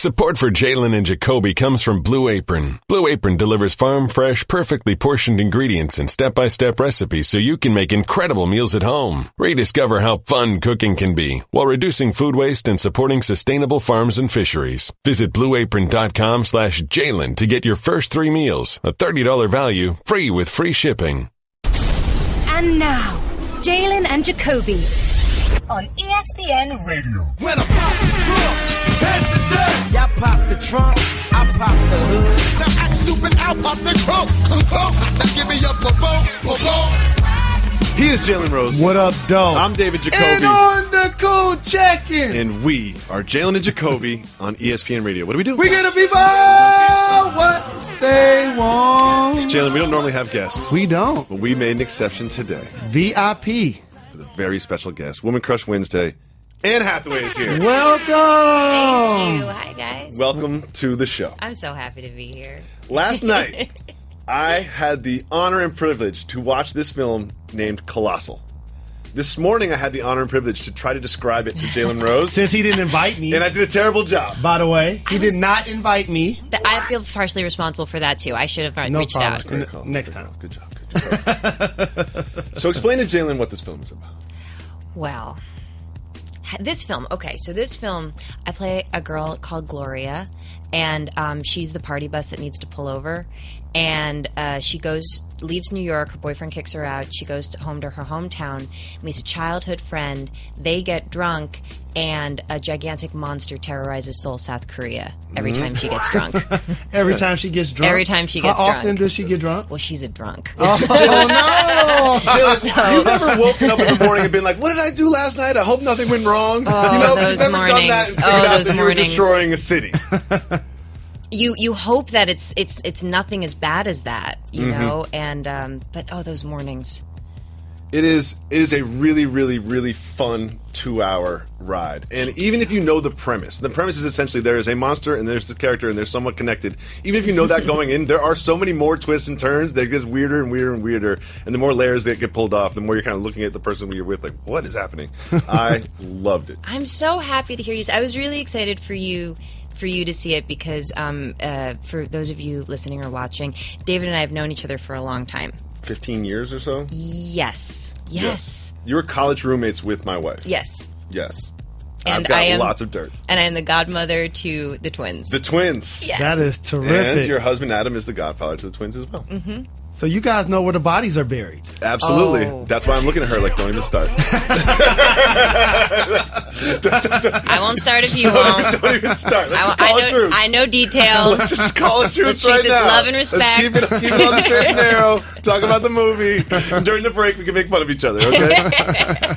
Support for Jalen and Jacoby comes from Blue Apron. Blue Apron delivers farm-fresh, perfectly portioned ingredients and step-by-step recipes so you can make incredible meals at home. Rediscover how fun cooking can be while reducing food waste and supporting sustainable farms and fisheries. Visit blueapron.com/Jalen to get your first 3 meals, a $30 value, free with free shipping. And now, Jalen and Jacoby on ESPN Radio. When I pop the trunk, head to death. Y'all pop the trunk, I pop the hood. Now act stupid, I'll pop the trunk. Give me your boom. He is Jalen Rose. What up, Doe? I'm David Jacoby. And on the cool check-in. And we are Jalen and Jacoby on ESPN Radio. What do we do? We get a people what they want. Jalen, we don't normally have guests. We don't. But we made an exception today. VIP. With a very special guest. Woman Crush Wednesday. Anne Hathaway is here. Welcome. Thank you. Hi, guys. Welcome to the show. I'm so happy to be here. Last night, I had the honor and privilege to watch this film named Colossal. This morning, I had the honor and privilege to try to describe it to Jalen Rose. Since he didn't invite me. And I did a terrible job. By the way, he did not invite me. I feel partially responsible for that, too. I should have reached problem. out. Next time. Good job. So explain to Jalen what this film is about. Well, this film, I play a girl called Gloria, and she's the party bus that needs to pull over. And she leaves New York. Her boyfriend kicks her out. She goes home to her hometown, meets a childhood friend. They get drunk, and a gigantic monster terrorizes Seoul, South Korea every time she gets drunk. Every time she gets drunk? Every time she gets drunk. How often does she get drunk? Well, she's a drunk. Oh, no! Jalen, you've never woken up in the morning and been like, what did I do last night? I hope nothing went wrong. Oh, those you've never mornings. done that and figured out Those that mornings. You were destroying a city. You hope that it's nothing as bad as that, you know, and but those mornings. It is a really, really, really fun 2-hour ride. And even if you know the premise is essentially there is a monster and there's this character and they're somewhat connected. Even if you know that going in, there are so many more twists and turns that it gets weirder and weirder and weirder. And the more layers that get pulled off, the more you're kind of looking at the person you're with like, what is happening? I loved it. I'm so happy to hear you. I was really excited for you to see it because for those of you listening or watching, David and I have known each other for a long time. 15 years or so? Yes. You were college roommates with my wife. Yes. I've And got lots of dirt. And I am the godmother to the twins. The twins. Yes. That is terrific. And your husband Adam is the godfather to the twins as well. Mm-hmm. So you guys know where the bodies are buried. Absolutely. Oh. That's why I'm looking at her like, don't even start. I won't start if you won't. Don't even start. Let's just call it truce. I know details. Let's just call it truce Let's treat right this now. love and respect. Let's keep it on the straight and narrow. Talk about the movie. And during the break, we can make fun of each other, okay?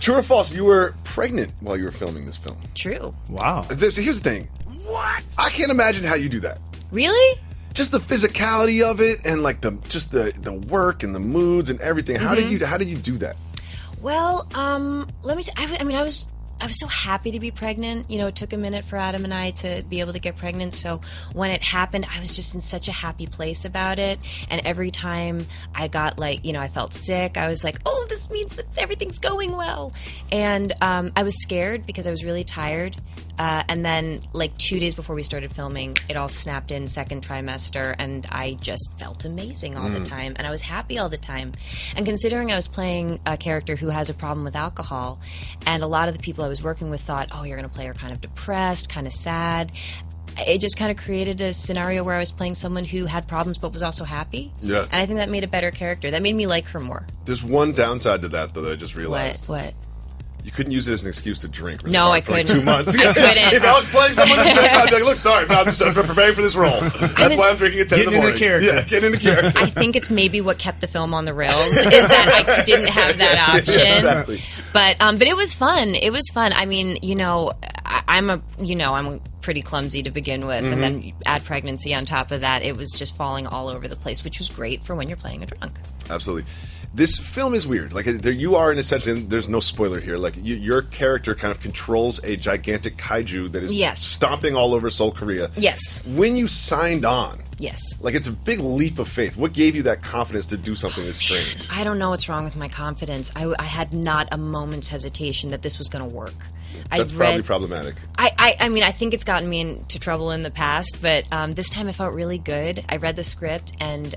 True or false, you were pregnant while you were filming this film. True. Wow. So here's the thing. What? I can't imagine how you do that. Really? Just the physicality of it and like the work and the moods and everything. How did you do that? Well, let me say. I was so happy to be pregnant. You know, it took a minute for Adam and I to be able to get pregnant. So when it happened, I was just in such a happy place about it. And every time I got I felt sick, I was like, oh, this means that everything's going well. And I was scared because I was really tired. And then 2 days before we started filming, it all snapped in second trimester, and I just felt amazing all the time, and I was happy all the time. And considering I was playing a character who has a problem with alcohol, and a lot of the people I was working with thought, oh, you're going to play her kind of depressed, kind of sad. It just kind of created a scenario where I was playing someone who had problems but was also happy. Yeah. And I think that made a better character. That made me like her more. There's one downside to that, though, that I just realized. What? You couldn't use it as an excuse to drink. Really No, I for like couldn't. 2 months. I couldn't. If I was playing someone to drink, I'd be like, look, sorry, but I'm just preparing for this role. That's why I'm drinking at 10 in the morning. Getting into character. Yeah, I think it's maybe what kept the film on the rails is that I didn't have that option. Yeah, exactly. But it was fun. It was fun. I mean, I'm pretty clumsy to begin with, and then add pregnancy on top of that. It was just falling all over the place, which was great for when you're playing a drunk. Absolutely. This film is weird. Like, there you are in a sense, and there's no spoiler here. Like, your character kind of controls a gigantic kaiju that is stomping all over Seoul, Korea. Yes. When you signed on, yes, like, it's a big leap of faith. What gave you that confidence to do something this strange? I don't know what's wrong with my confidence. I had not a moment's hesitation that this was going to work. That's probably problematic. I mean, I think it's gotten me into trouble in the past, but this time I felt really good. I read the script, and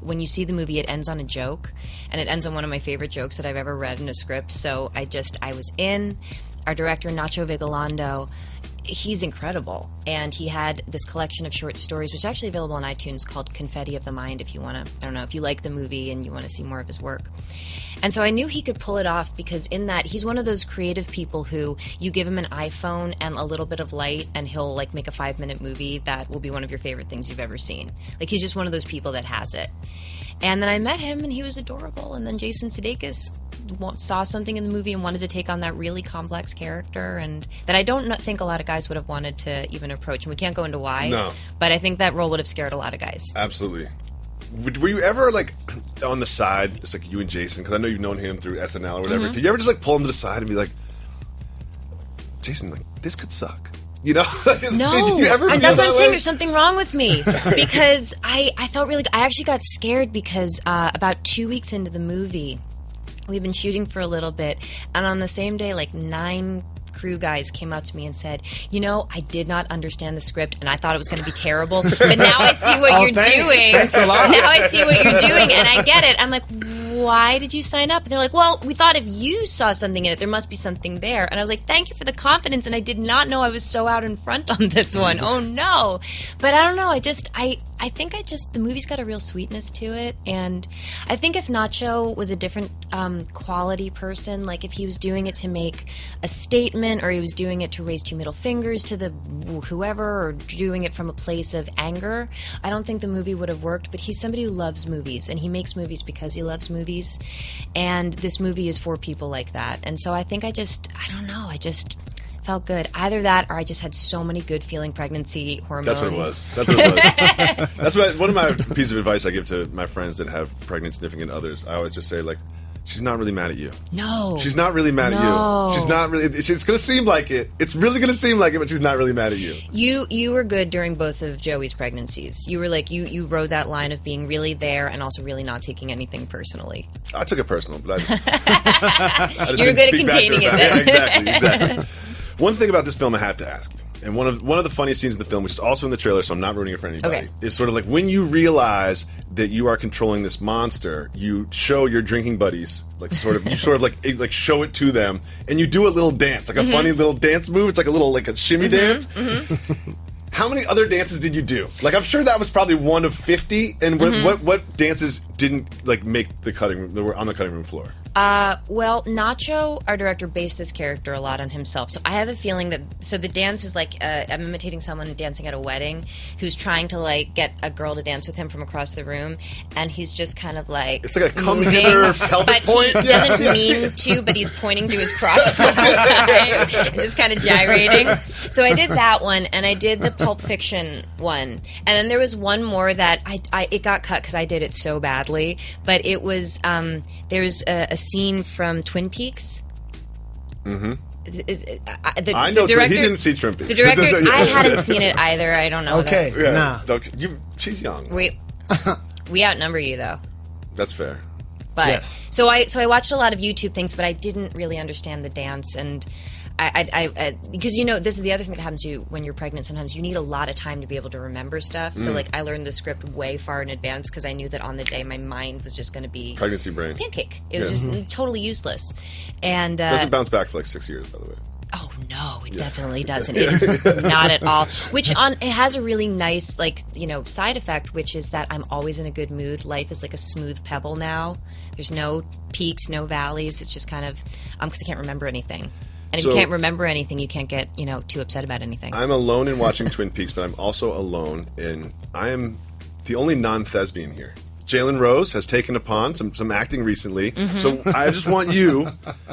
when you see the movie, it ends on a joke, and it ends on one of my favorite jokes that I've ever read in a script. So I was in. Our director, Nacho Vigalondo, he's incredible, and he had this collection of short stories, which is actually available on iTunes, called Confetti of the Mind, if you want to, I don't know, if you like the movie and you want to see more of his work. And so I knew he could pull it off, because in that, he's one of those creative people who you give him an iPhone and a little bit of light, and he'll like make a 5-minute movie that will be one of your favorite things you've ever seen. Like, he's just one of those people that has it. And then I met him, and he was adorable. And then Jason Sudeikis saw something in the movie and wanted to take on that really complex character, and that I don't think a lot of guys would have wanted to even approach. And we can't go into why. No. But I think that role would have scared a lot of guys. Absolutely. Were you ever, like, on the side, just like you and Jason, because I know you've known him through SNL or whatever. Did you ever just, like, pull him to the side and be like, Jason, like, this could suck? You know? No, did you ever and feel that's what that I'm saying. way? There's something wrong with me, because I felt really. I actually got scared because about 2 weeks into the movie, we've been shooting for a little bit, and on the same day, like 9 crew guys came up to me and said, you know, I did not understand the script, and I thought it was going to be terrible, but now I see what you're doing. Thanks a lot. Now I see what you're doing, and I get it. I'm like, why did you sign up? And they're like, well, we thought if you saw something in it, there must be something there. And I was like, thank you for the confidence, and I did not know I was so out in front on this one. Oh, no. But I don't know. I think the movie's got a real sweetness to it, and I think if Nacho was a different quality person, like if he was doing it to make a statement, or he was doing it to raise 2 middle fingers to the whoever, or doing it from a place of anger, I don't think the movie would have worked. But he's somebody who loves movies, and he makes movies because he loves movies, and this movie is for people like that. And so I think I just felt good. Either that, or I just had so many good feeling pregnancy hormones. That's what it was. That's what one of my pieces of advice I give to my friends that have pregnant, significant others. I always just say, like, she's not really mad at you. No. She's not really mad at you. She's not really. It's going to seem like it. It's really going to seem like it, but she's not really mad at you. You were good during both of Joey's pregnancies. You were like, you rode that line of being really there and also really not taking anything personally. I took it personal, but I just You were didn't good at speak back to containing her it, about then. Yeah, exactly. One thing about this film I have to ask you, and one of the funniest scenes in the film, which is also in the trailer, so I'm not ruining it for anybody, is sort of like when you realize that you are controlling this monster, you show your drinking buddies, like you show it to them, and you do a little dance, like a funny little dance move. It's like a shimmy dance. How many other dances did you do? Like, I'm sure that was probably one of 50. And what dances didn't like make the cutting room? That were on the cutting room floor. Well, Nacho, our director, based this character a lot on himself. So I have a feeling that the dance is like I'm imitating someone dancing at a wedding who's trying to like get a girl to dance with him from across the room, and he's just kind of like it's like a come moving, hither pelvic point. He doesn't mean to, but he's pointing to his crotch the whole time and just kind of gyrating. So I did that one, and I did the Pulp Fiction one, and then there was one more that it got cut because I did it so badly, but it was there's a scene from Twin Peaks. I know director, he didn't see Twin Peaks. The director, I hadn't seen it either. I don't know. Okay, she's young. We outnumber you though. That's fair. But yes. So I watched a lot of YouTube things, but I didn't really understand the dance, and I because this is the other thing that happens to you when you're pregnant. Sometimes you need a lot of time to be able to remember stuff. So like I learned the script way far in advance because I knew that on the day my mind was just going to be pregnancy brain pancake. It was just totally useless. And doesn't bounce back for like 6 years, by the way. Oh no, it definitely doesn't. It is not at all. It has a really nice side effect, which is that I'm always in a good mood. Life is like a smooth pebble now. There's no peaks, no valleys. It's just kind of because I can't remember anything. And if you can't remember anything, you can't get too upset about anything. I'm alone in watching Twin Peaks, but I'm also alone in I am the only non-thespian here. Jalen Rose has taken upon some acting recently, so I just want you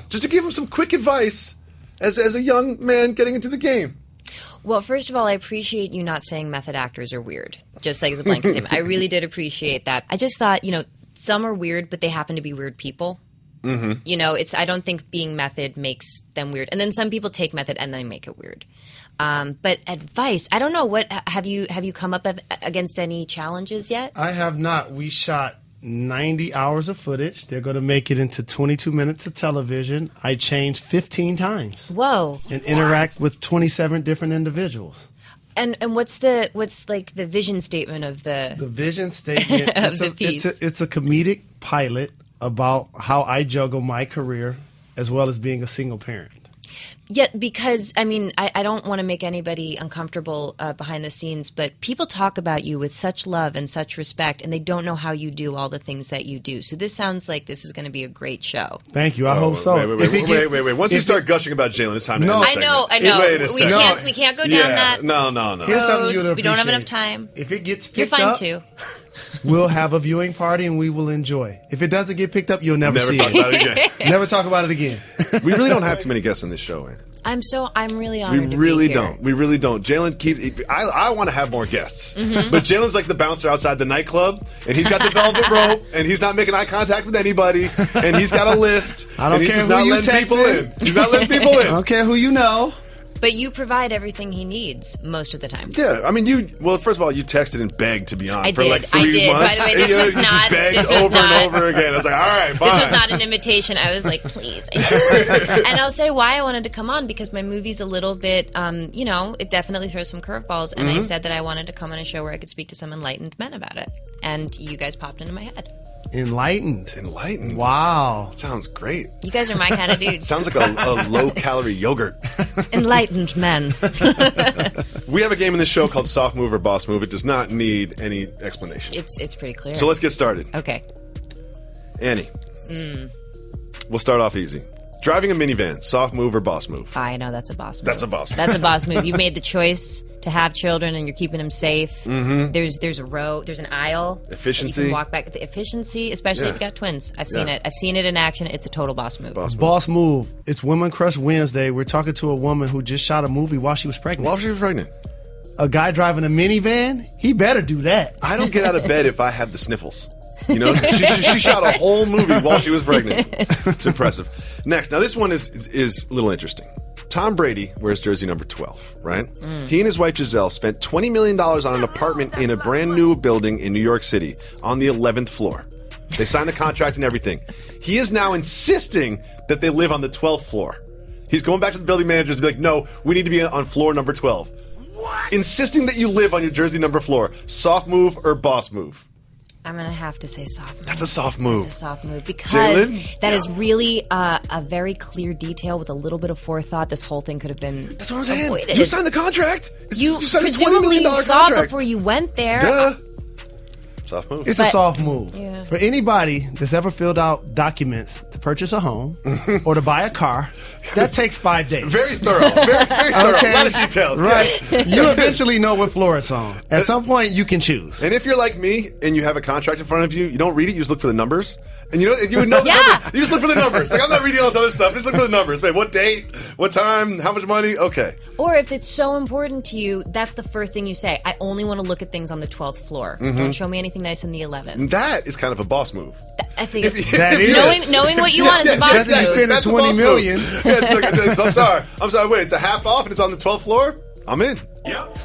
just to give him some quick advice as a young man getting into the game. Well, first of all, I appreciate you not saying method actors are weird, just like as a blanket statement. I really did appreciate that. I just thought, some are weird, but they happen to be weird people. Mm-hmm. I don't think being method makes them weird. And then some people take method and they make it weird. But advice, I don't know. What have you come up against any challenges yet? I have not. We shot 90 hours of footage. They're going to make it into 22 minutes of television. I changed 15 times. Whoa. And interact with 27 different individuals. And what's like the vision statement of the vision statement of the piece? It's a comedic pilot about how I juggle my career as well as being a single parent. Yeah, because, I mean, I don't want to make anybody uncomfortable behind the scenes, but people talk about you with such love and such respect, and they don't know how you do all the things that you do. So this sounds like this is going to be a great show. Thank you. I hope so. Wait. Once you start gushing about Jalen, it's time to end the segment. I know. Wait a second. We can't go down that. No. Here's something you'll appreciate. We don't have enough time. If it gets You're picked fine up, too. we'll have a viewing party and we will enjoy. If it doesn't get picked up, you'll never see talk it. about it again. Never talk about it again. We really don't have too many guests on this show, man. I'm really honored. We really to be here. don't. We really don't. Jalen keeps. I want to have more guests, but Jalen's like the bouncer outside the nightclub, and he's got the velvet rope, and he's not making eye contact with anybody, and he's got a list. I don't care who you text in. He's not letting people in. I don't care who you know. But you provide everything he needs most of the time. Yeah, I mean, first of all, you texted and begged to be on I for did. like 3 I did. months. By the way, this was you not. Just begged This was over not. and over again. I was like, all right, fine. This was not an invitation. I was like, please. And I'll say why I wanted to come on, because my movie's a little bit, it definitely throws some curveballs. And I said that I wanted to come on a show where I could speak to some enlightened men about it. And you guys popped into my head. Enlightened. Wow. Sounds great. You guys are my kind of dudes. Sounds like a low-calorie yogurt. Enlightened men. We have a game in this show called Soft Move or Boss Move. It does not need any explanation. It's pretty clear. So let's get started. Okay. Annie. We'll start off easy. Driving a minivan, soft move or boss move? I know that's a boss move. That's a boss move. That's a boss move. You've made the choice to have children and you're keeping them safe. Mm-hmm. There's a row, there's an aisle. Efficiency. You can walk back. The efficiency, especially if you got twins. I've seen it. I've seen it in action. It's a total boss move. Boss move. It's Women Crush Wednesday. We're talking to a woman who just shot a movie while she was pregnant. A guy driving a minivan? He better do that. I don't get out of bed if I have the sniffles. You know, she shot a whole movie while she was pregnant. It's impressive. Next, now this one is a little interesting. Tom Brady wears jersey number 12, right? He and his wife Giselle spent $20 million on an apartment in a brand new building in New York City on the 11th floor. They signed the contract and everything. He is now insisting that they live on the 12th floor. He's going back to the building managers and be like, no, we need to be on floor number 12. What? Insisting that you live on your jersey number floor. Soft move or boss move? I'm going to have to say soft move. That's a soft move. That's a soft move because Jalen? that is really a very clear detail with a little bit of forethought. This whole thing could have been That's what I'm saying. avoided. You signed the contract. You signed a $20 presumably million you saw contract. before you went there. Duh. Soft move. It's a soft move. Yeah. For anybody that's ever filled out documents to purchase a home or to buy a car, that takes 5 days. Very thorough. Very thorough. Okay. A lot of details. Right. Yes. You eventually know what floor it's on. At some point, you can choose. And if you're like me and you have a contract in front of you, you don't read it, you just look for the numbers. And you would know the numbers. You just look for the numbers. Like, I'm not reading all this other stuff. Just look for the numbers. Wait, what date? What time? How much money? Okay. Or if it's so important to you, that's the first thing you say. I only want to look at things on the 12th floor. Don't show me anything nice in the 11th. And that is kind of a boss move. I think That is. knowing what you want is a boss That's move. you spending That's a $20 boss million. move. Yeah, it's like, I'm sorry. Wait, it's a half off and it's on the 12th floor? I'm in. Yep.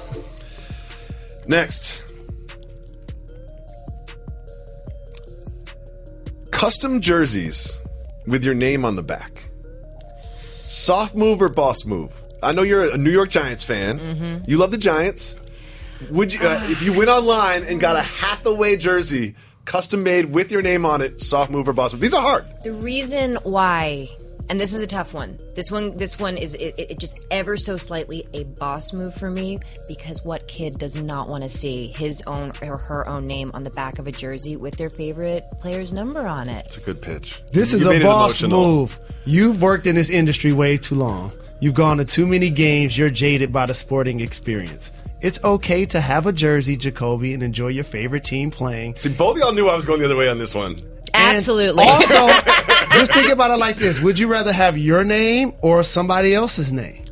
Next. Custom jerseys with your name on the back. Soft move or boss move? I know you're a New York Giants fan. You love the Giants. Would you, if you went online and got a Hathaway jersey, custom made with your name on it, soft move or boss move? These are hard. The reason why, and this is a tough one. This one is it just ever so slightly a boss move for me, because what kid does not want to see his own or her own name on the back of a jersey with their favorite player's number on it? It's a good pitch. This You is made a it boss emotional. move. You've worked in this industry way too long. You've gone to too many games. You're jaded by the sporting experience. It's okay to have a jersey, Jacoby, and enjoy your favorite team playing. See, both of y'all knew I was going the other way on this one. Absolutely. And also, just think about it like this. Would you rather have your name or somebody else's name?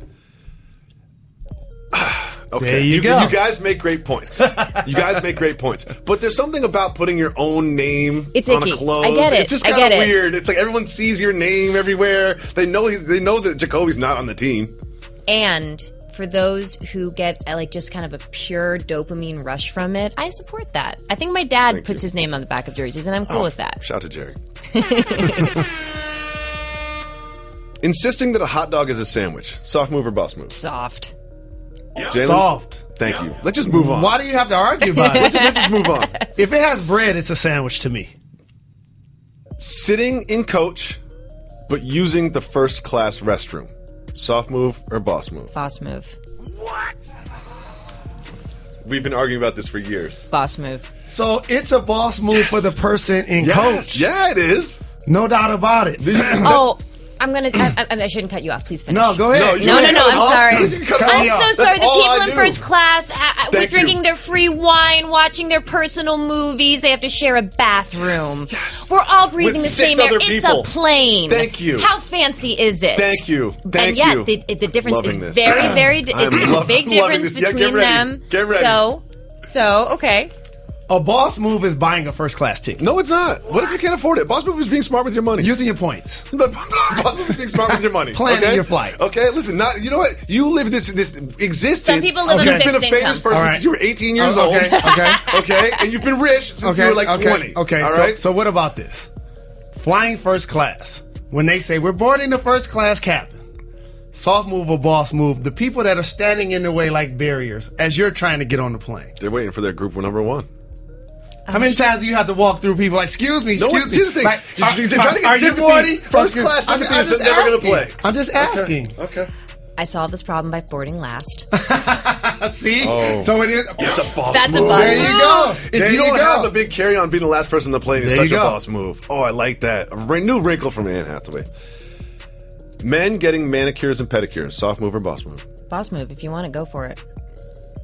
Okay. There you go. You guys make great points. But there's something about putting your own name It's on icky. a clothes. I get it. It's just I kind of get it. weird. It's like everyone sees your name everywhere. They know that Jacoby's not on the team. And for those who get just kind of a pure dopamine rush from it, I support that. I think my dad puts his name on the back of jerseys, and I'm cool with that. Shout out to Jerry. Insisting that a hot dog is a sandwich. Soft move or boss move? Soft. Jalen? Soft. Thank you. Let's just move on. Why do you have to argue about it? Let's just move on. If it has bread, it's a sandwich to me. Sitting in coach, but using the first class restroom. Soft move or boss move? Boss move. We've been arguing about this for years. Boss move. So it's a boss move for the person in coach. Yeah, it is. No doubt about it. I shouldn't cut you off. Please finish. No, go ahead. No, I'm sorry. You can cut me I'm off. so sorry. That's The all people I in do. first class were Thank drinking you. their free wine, watching their personal movies. They have to share a bathroom. Yes. We're all breathing With the 6 same air. other It's people. a plane. Thank you. How fancy is it? Thank you. And yet, the difference Loving is this. very, very. It's a big loving difference this. Yeah, get between ready. them. Get ready. So okay. A boss move is buying a first class ticket. No, it's not. What if you can't afford it? Boss move is being smart with your money. Using your points. But boss move is being smart with your money. Planning okay? your flight. Okay, listen. You know what? You live this existence. Some people live on a You've been fixed a famous income. person All right. since you were 18 years old. Okay, and you've been rich since you were like 20. Okay, all so, right. so what about this? Flying first class. When they say, we're boarding the first class cabin. Soft move or boss move. The people that are standing in the way like barriers as you're trying to get on the plane. They're waiting for their group number one. How many times do you have to walk through people like, excuse me, No, excuse me? here's the thing. Like, You're trying to get are you sympathy. boarding? First class I'm sympathy is just never going to asking. play. I'm just asking. Okay. I solved this problem by boarding last. See? Oh. So it is. It's a boss That's a move. boss There you go. If There you don't go. have a big carry-on, being the last person on the plane is There such you a go. boss move. Oh, I like that. A new wrinkle from Anne Hathaway. Men getting manicures and pedicures. Soft move or boss move? Boss move. If you want to, go for it.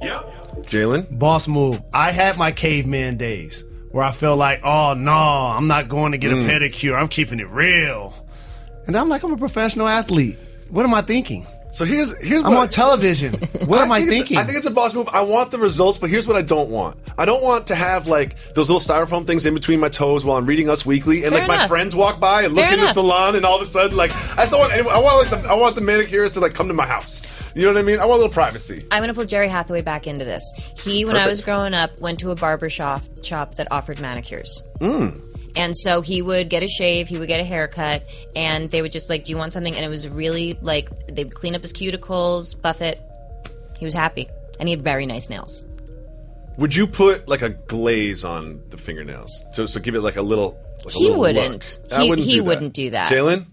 Jalen? Boss move. I had my caveman days where I felt like, oh no, I'm not going to get a pedicure. I'm keeping it real. And I'm like, I'm a professional athlete. What am I thinking? So here's I'm on television. What am I thinking? I think it's a boss move. I want the results, but here's what I don't want. I don't want to have like those little styrofoam things in between my toes while I'm reading Us Weekly, and Fair like my enough. friends walk by and look Fair in the enough. salon, and all of a sudden, like I want the manicurist to like come to my house. You know what I mean? I want a little privacy. I'm going to pull Jerry Hathaway back into this. He, when I was Perfect. growing up, went to a barber shop that offered manicures. And so he would get a shave, he would get a haircut, and they would just be like, do you want something? And it was really like, they would clean up his cuticles, buff it. He was happy. And he had very nice nails. Would you put like a glaze on the fingernails? So give it like a little. Like He a little wouldn't. look? I He wouldn't do that. Jalen,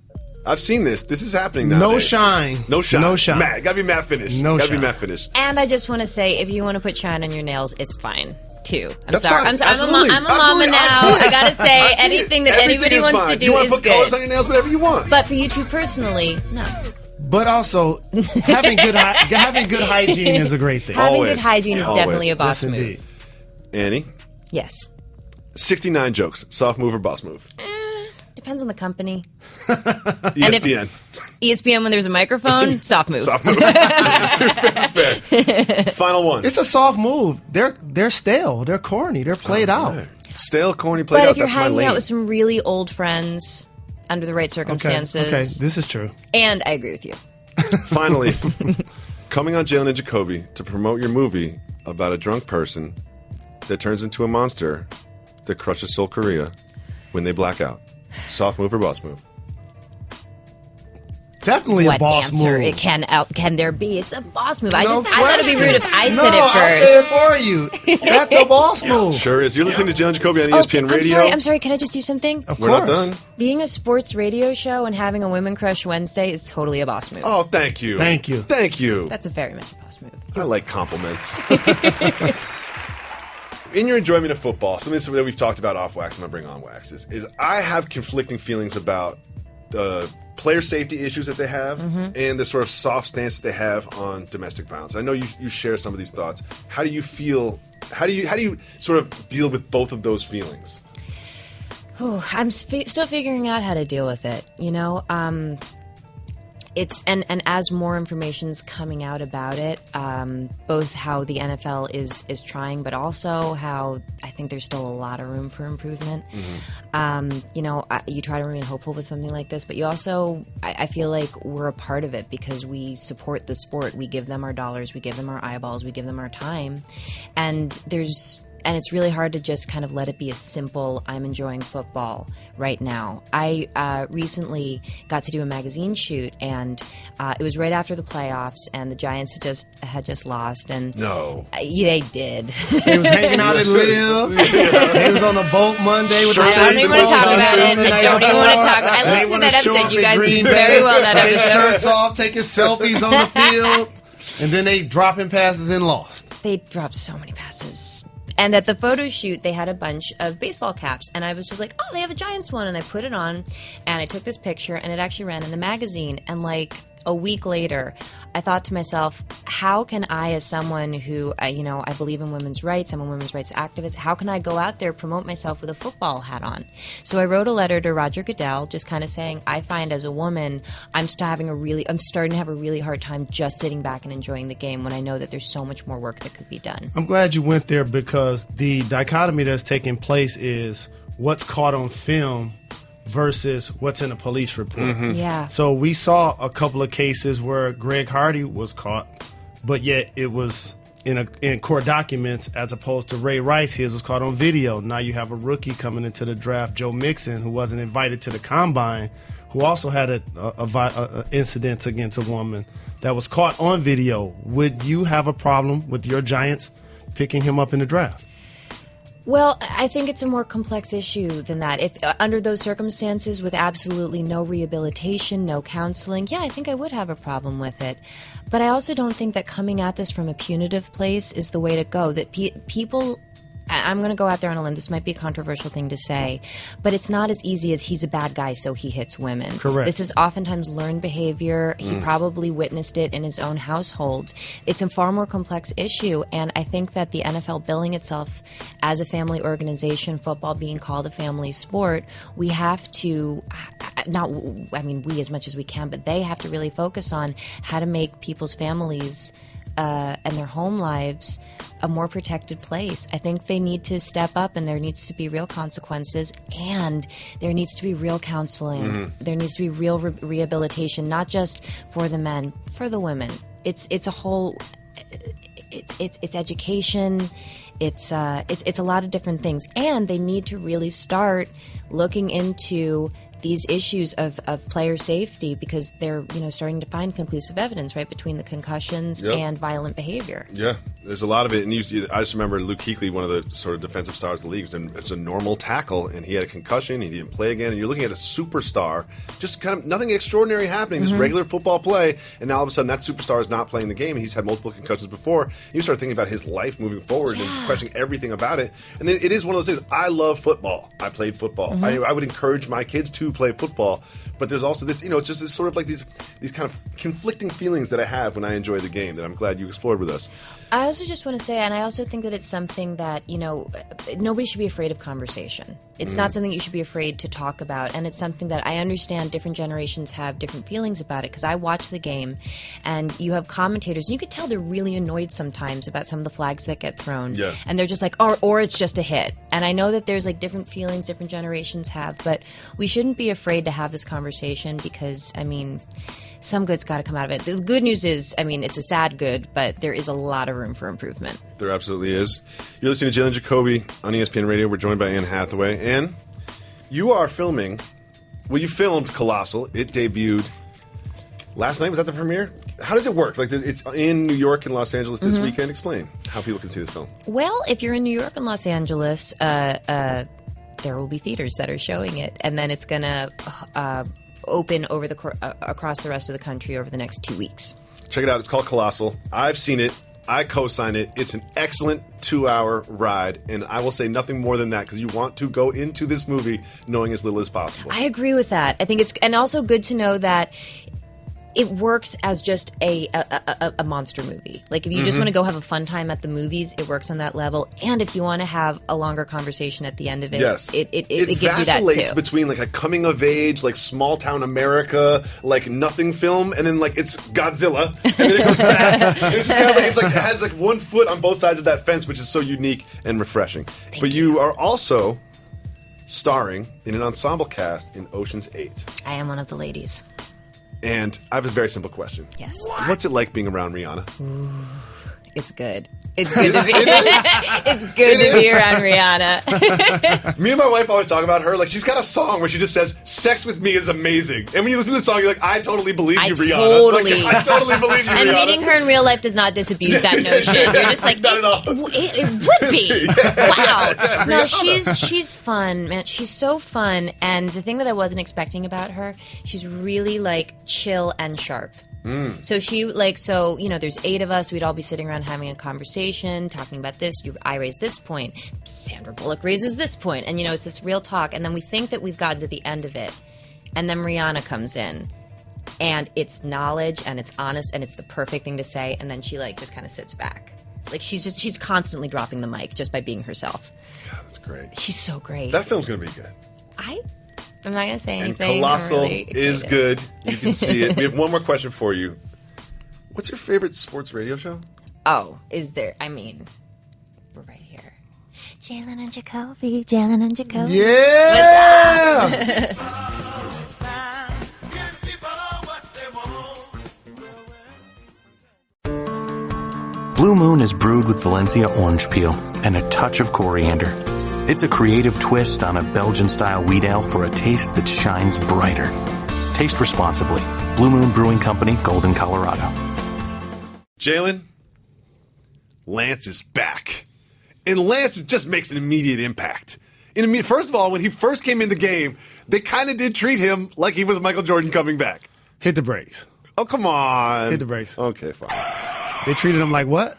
I've seen this. This is happening now. No shine. No shine. No shine. Matte. Gotta be matte finish. No Gotta be shine. matte finish. And I just want to say, if you want to put shine on your nails, it's fine. Too. I'm That's sorry. fine. I'm Absolutely. a mama Absolutely. now. I see it. I gotta say, I see it. anything that Everything anybody is wants fine. to do you want is to put colors on good. your nails, whatever you want. But for you two personally, no. But also, having good hygiene is a great thing. Having Always. good hygiene is Always. definitely a boss Yes, move. indeed. Annie, Yes. 69 jokes. Soft move or boss move? Depends on the company. ESPN. ESPN when there's a microphone, soft move. Soft move. Final one. It's a soft move. They're stale. They're corny. They're played out. Stale, corny, played But out. if you're That's my hanging lane. out with some really old friends under the right Okay. circumstances, Okay. This is true. and I agree with you. Finally, coming on Jalen and Jacoby to promote your movie about a drunk person that turns into a monster that crushes Seoul, Korea when they black out. Soft move or boss move? Definitely What a boss answer move. it can there be? It's a boss move. No I thought it'd be rude if I question. said it I'll first. say it for you. That's a boss move. Sure is. You're listening to Jalen and Jacoby on Oh, ESPN Radio. I'm sorry. Can I just do something? Of We're course. not done. Being a sports radio show and having a Women Crush Wednesday is totally a boss move. Oh, thank you. Thank you. Thank you. That's a very much a boss move. I like compliments. In your enjoyment of football, something that we've talked about off wax, I'm going to bring on wax, is I have conflicting feelings about the player safety issues that they have and the sort of soft stance that they have on domestic violence. I know you share some of these thoughts. How do you feel? How do you sort of deal with both of those feelings? I'm still figuring out how to deal with it. You know, It's and as more information's coming out about it, both how the NFL is trying, but also how I think there's still a lot of room for improvement. You try to remain hopeful with something like this, but you also, I feel like we're a part of it because we support the sport. We give them our dollars, we give them our eyeballs, we give them our time, and it's really hard to just kind of let it be a simple, I'm enjoying football right now. I recently got to do a magazine shoot, and it was right after the playoffs, and the Giants had just lost. And No. Yeah, they did. He was hanging out at Live. He was on a boat Monday with I don't even want to talk about it. I don't even want to talk. I listened to that episode. You guys did very well that His episode. shirts off, taking selfies on the field, and then they dropping passes and lost. They dropped so many passes. And at the photo shoot, they had a bunch of baseball caps. And I was just like, oh, they have a Giants one. And I put it on, and I took this picture, and it actually ran in the magazine. And like a week later, I thought to myself, how can I, as someone who, I believe in women's rights, I'm a women's rights activist, how can I go out there, promote myself with a football hat on? So I wrote a letter to Roger Goodell just kind of saying, I find as a woman, I'm starting to have a really hard time just sitting back and enjoying the game when I know that there's so much more work that could be done. I'm glad you went there because the dichotomy that's taking place is what's caught on film versus what's in a police report. Yeah. So we saw a couple of cases where Greg Hardy was caught, but yet it was in court documents as opposed to Ray Rice. His was caught on video. Now you have a rookie coming into the draft, Joe Mixon, who wasn't invited to the combine, who also had a incident against a woman that was caught on video. Would you have a problem with your Giants picking him up in the draft? Well, I think it's a more complex issue than that. If under those circumstances, with absolutely no rehabilitation, no counseling, yeah, I think I would have a problem with it. But I also don't think that coming at this from a punitive place is the way to go. That people... I'm going to go out there on a limb. This might be a controversial thing to say, but it's not as easy as he's a bad guy, so he hits women. Correct. This is oftentimes learned behavior. He probably witnessed it in his own household. It's a far more complex issue, and I think that the NFL billing itself as a family organization, football being called a family sport, we have to, we as much as we can, but they have to really focus on how to make people's families and their home lives a more protected place. I think they need to step up, and there needs to be real consequences, and there needs to be real counseling. There needs to be real rehabilitation, not just for the men, for the women. It's a whole. It's education. It's a lot of different things, and they need to really start looking into these issues of player safety because they're starting to find conclusive evidence right between the concussions and violent behavior. Yeah, there's a lot of it. And I just remember Luke Kuechly, one of the sort of defensive stars of the league, and it's a normal tackle, and he had a concussion. He didn't play again. And you're looking at a superstar, just kind of nothing extraordinary happening, just regular football play. And now all of a sudden that superstar is not playing the game, and he's had multiple concussions before. And you start thinking about his life moving forward and questioning everything about it. And then it is one of those things. I love football. I played football. I would encourage my kids to play football. But there's also this, it's just this sort of like these kind of conflicting feelings that I have when I enjoy the game that I'm glad you explored with us. I also just want to say, and I also think that it's something that, nobody should be afraid of conversation. It's not something you should be afraid to talk about, and it's something that I understand different generations have different feelings about it, because I watch the game, and you have commentators, and you could tell they're really annoyed sometimes about some of the flags that get thrown. Yeah. And they're just like, or it's just a hit. And I know that there's like different feelings different generations have, but we shouldn't be afraid to have this conversation because, some good's got to come out of it. The good news is, it's a sad good, but there is a lot of room for improvement. There absolutely is. You're listening to Jalen Jacoby on ESPN Radio. We're joined by Anne Hathaway. Anne, you are filming. Well, you filmed Colossal. It debuted last night. Was that the premiere? How does it work? Like, it's in New York and Los Angeles this weekend. Explain how people can see this film. Well, if you're in New York and Los Angeles, there will be theaters that are showing it, and then it's going to open over across the rest of the country over the next 2 weeks. Check it out. It's called Colossal. I've seen it. I co-sign it. It's an excellent 2-hour ride, and I will say nothing more than that because you want to go into this movie knowing as little as possible. I agree with that. I think it's and also good to know that it works as just a monster movie. Like, if you just want to go have a fun time at the movies, it works on that level. And if you want to have a longer conversation at the end of it, it gives you that too. It vacillates between like a coming of age, like small town America, like nothing film, and then like it's Godzilla, and then it goes back. It's just kind of like, it has like one foot on both sides of that fence, which is so unique and refreshing. But you are also starring in an ensemble cast in Ocean's 8. I am one of the ladies. And I have a very simple question. Yes. What's it like being around Rihanna? Ooh, it's good. It's good to be. It's good to be around Rihanna. Me and my wife always talk about her. Like, she's got a song where she just says, "Sex with me is amazing," and when you listen to the song, you're like, "I totally believe you, Rihanna." Like, I totally believe you, and Rihanna. meeting her in real life does not disabuse that notion. You're just like, not at all. It would be. Wow. No, she's fun, man. She's so fun, and the thing that I wasn't expecting about her, she's really like chill and sharp. So there's 8 of us. We'd all be sitting around having a conversation, talking about this. I raise this point. Sandra Bullock raises this point. And, it's this real talk. And then we think that we've gotten to the end of it. And then Rihanna comes in. And it's knowledge, and it's honest, and it's the perfect thing to say. And then she, just kind of sits back. Like, she's constantly dropping the mic just by being herself. God, that's great. She's so great. That film's going to be good. I'm not going to say anything. And Colossal really is good. You can see it. We have one more question for you. What's your favorite sports radio show? Oh, is there? I mean, we're right here. Jalen and Jacoby. Jalen and Jacoby. Yeah! What's up? Blue Moon is brewed with Valencia orange peel and a touch of coriander. It's a creative twist on a Belgian-style wheat ale for a taste that shines brighter. Taste responsibly. Blue Moon Brewing Company, Golden, Colorado. Jalen, Lance is back. And Lance just makes an immediate impact. First of all, when he first came in the game, they kind of did treat him like he was Michael Jordan coming back. Hit the brakes. Oh, come on. Hit the brakes. Okay, fine. They treated him like what?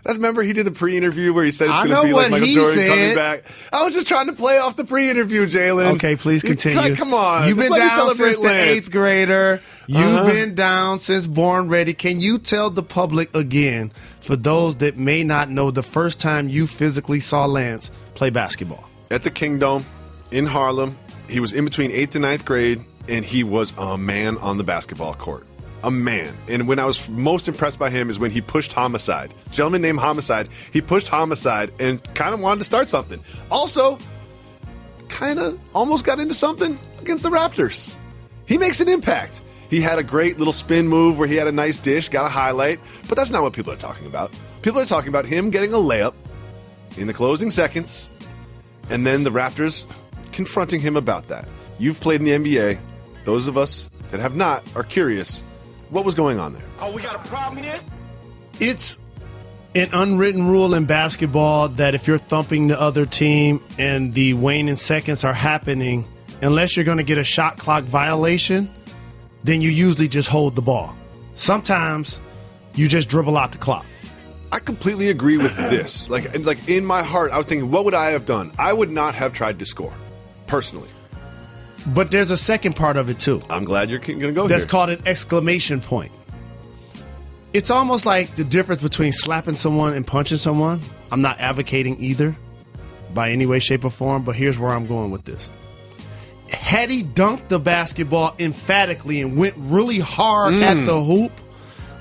Remember he did the pre-interview where he said it's going to be like Michael Jordan coming back? I was just trying to play off the pre-interview, Jalen. Okay, please continue. Come on. You've been down since the Lance. 8th grader. You've been down since Born Ready. Can you tell the public again, for those that may not know, the first time you physically saw Lance play basketball? At the Kingdom in Harlem. He was in between 8th and 9th grade, and he was a man on the basketball court. A man. And when I was most impressed by him is when he pushed Homicide. Gentleman named Homicide. He pushed Homicide and kind of wanted to start something. Also, kind of almost got into something against the Raptors. He makes an impact. He had a great little spin move where he had a nice dish, got a highlight, but that's not what people are talking about. People are talking about him getting a layup in the closing seconds, and then the Raptors confronting him about that. You've played in the NBA. Those of us that have not are curious. What was going on there? Oh, we got a problem here? It's an unwritten rule in basketball that if you're thumping the other team and the waning seconds are happening, unless you're going to get a shot clock violation, then you usually just hold the ball. Sometimes you just dribble out the clock. I completely agree with this. Like in my heart, I was thinking, what would I have done? I would not have tried to score, personally. But there's a second part of it, too. I'm glad you're going to go That's here. called an exclamation point. It's almost like the difference between slapping someone and punching someone. I'm not advocating either by any way, shape, or form, but here's where I'm going with this. Had he dunked the basketball emphatically and went really hard at the hoop,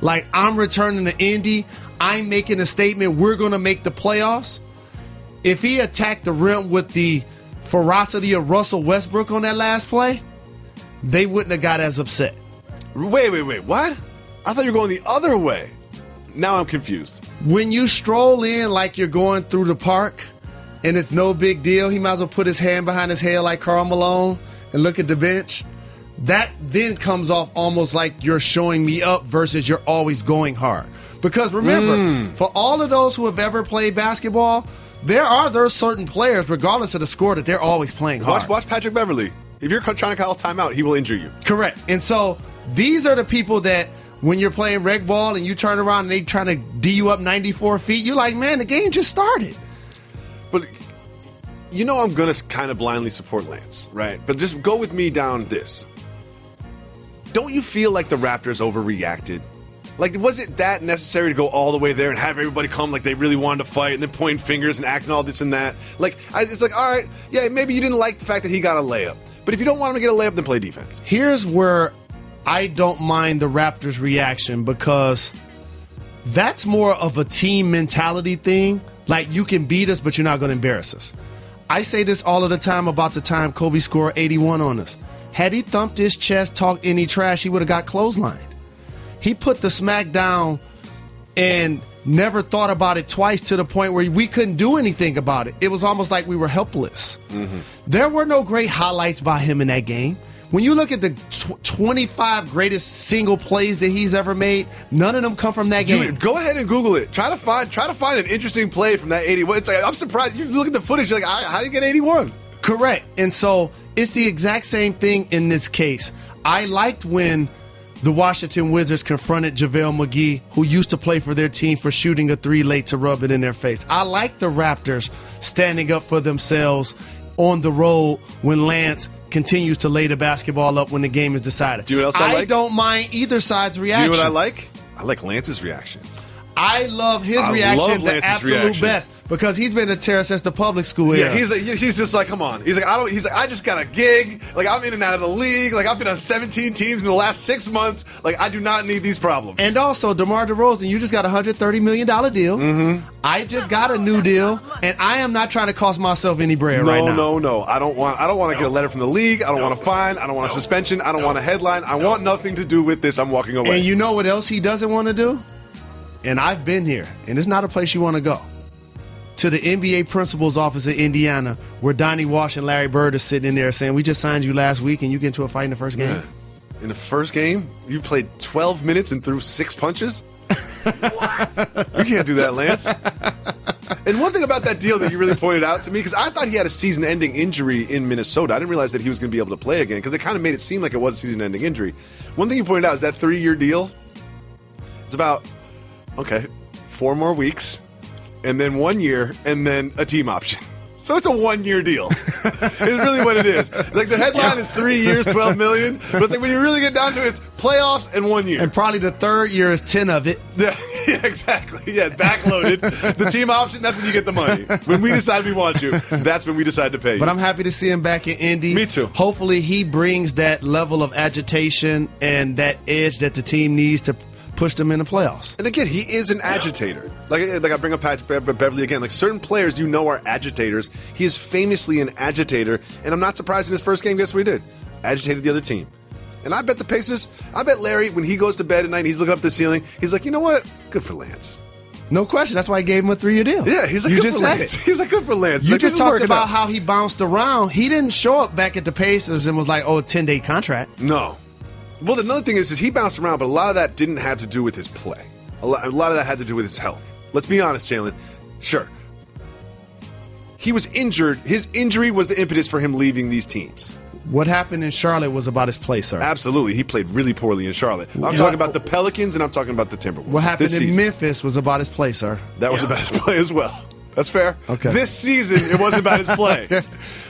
like I'm returning to Indy, I'm making a statement, we're going to make the playoffs. If he attacked the rim with the ferocity of Russell Westbrook on that last play, they wouldn't have got as upset. Wait, what? I thought you were going the other way. Now I'm confused. When you stroll in like you're going through the park and it's no big deal, he might as well put his hand behind his head like Karl Malone and look at the bench. That then comes off almost like you're showing me up versus you're always going hard. Because remember, for all of those who have ever played basketball, there are certain players, regardless of the score, that they're always playing hard. Watch Patrick Beverly. If you're trying to call timeout, he will injure you. Correct. And so these are the people that when you're playing rec ball and you turn around and they trying to D you up 94 feet, you're like, man, the game just started. But I'm going to kind of blindly support Lance, right? But just go with me down this. don't you feel like the Raptors overreacted? Like, was it that necessary to go all the way there and have everybody come like they really wanted to fight and then pointing fingers and acting all this and that? Like, it's like, all right, yeah, maybe you didn't like the fact that he got a layup. But if you don't want him to get a layup, then play defense. Here's where I don't mind the Raptors' reaction, because that's more of a team mentality thing. Like, you can beat us, but you're not going to embarrass us. I say this all of the time about the time Kobe scored 81 on us. Had he thumped his chest, talked any trash, he would have got clotheslined. He put the smack down and never thought about it twice, to the point where we couldn't do anything about it. It was almost like we were helpless. Mm-hmm. There were no great highlights by him in that game. When you look at the 25 greatest single plays that he's ever made, none of them come from that game. Go ahead and Google it. Try to find an interesting play from that 81. It's like, I'm surprised. You look at the footage, you're like, how did he get 81? Correct. And so it's the exact same thing in this case. I liked when the Washington Wizards confronted JaVale McGee, who used to play for their team, for shooting a three late to rub it in their face. I like the Raptors standing up for themselves on the road when Lance continues to lay the basketball up when the game is decided. Do you know what else I like? I don't mind either side's reaction. Do you know what I like? I like Lance's reaction. I love his reaction the absolute best, because he's been a terror since the public school era. Yeah, he's just like, come on. He's like, I just got a gig. Like, I'm in and out of the league. Like, I've been on 17 teams in the last 6 months. Like, I do not need these problems. And also, DeMar DeRozan, you just got a $130 million deal. Mm-hmm. I just got a new deal, and I am not trying to cost myself any bread right now. No. I don't want to get a letter from the league. I don't want a fine. I don't want a suspension. I don't want a headline. I want nothing to do with this. I'm walking away. And you know what else he doesn't want to do? And I've been here, and it's not a place you want to go. To the NBA principal's office in Indiana, where Donnie Walsh and Larry Bird are sitting in there saying, we just signed you last week, and you get into a fight in the first game. Yeah. In the first game, you played 12 minutes and threw 6 punches? What? You can't do that, Lance. And one thing about that deal that you really pointed out to me, because I thought he had a season-ending injury in Minnesota. I didn't realize that he was going to be able to play again, because they kind of made it seem like it was a season-ending injury. One thing you pointed out is that 3-year deal. It's about, 4 more weeks, and then 1 year, and then a team option. So it's a 1-year deal. It's really what it is. Like, the headline is 3 years, $12 million. But it's like, when you really get down to it, it's playoffs and 1 year. And probably the third year is 10 of it. Yeah, exactly. Yeah, backloaded. The team option, that's when you get the money. When we decide we want you, that's when we decide to pay you. But I'm happy to see him back in Indy. Me too. Hopefully he brings that level of agitation and that edge that the team needs to push them in the playoffs. And again, he is an agitator. Like I bring up Beverly again. Like, certain players are agitators. He is famously an agitator, and I'm not surprised in his first game. Guess what he did? Agitated the other team. And I bet the Pacers, Larry, when he goes to bed at night and he's looking up at the ceiling, he's like, you know what? Good for Lance. No question. That's why I gave him a 3-year deal. Yeah, he's like, good for Lance. He's like, good for Lance. You just talked about how he bounced around. He didn't show up back at the Pacers and was like, a 10-day contract. No. Well, another thing is he bounced around, but a lot of that didn't have to do with his play. A lot of that had to do with his health. Let's be honest, Jalen. Sure. He was injured. His injury was the impetus for him leaving these teams. What happened in Charlotte was about his play, sir. Absolutely. He played really poorly in Charlotte. I'm talking about the Pelicans, and I'm talking about the Timberwolves. What happened in Memphis was about his play, sir. That was about his play as well. That's fair. Okay. This season, it wasn't about his play.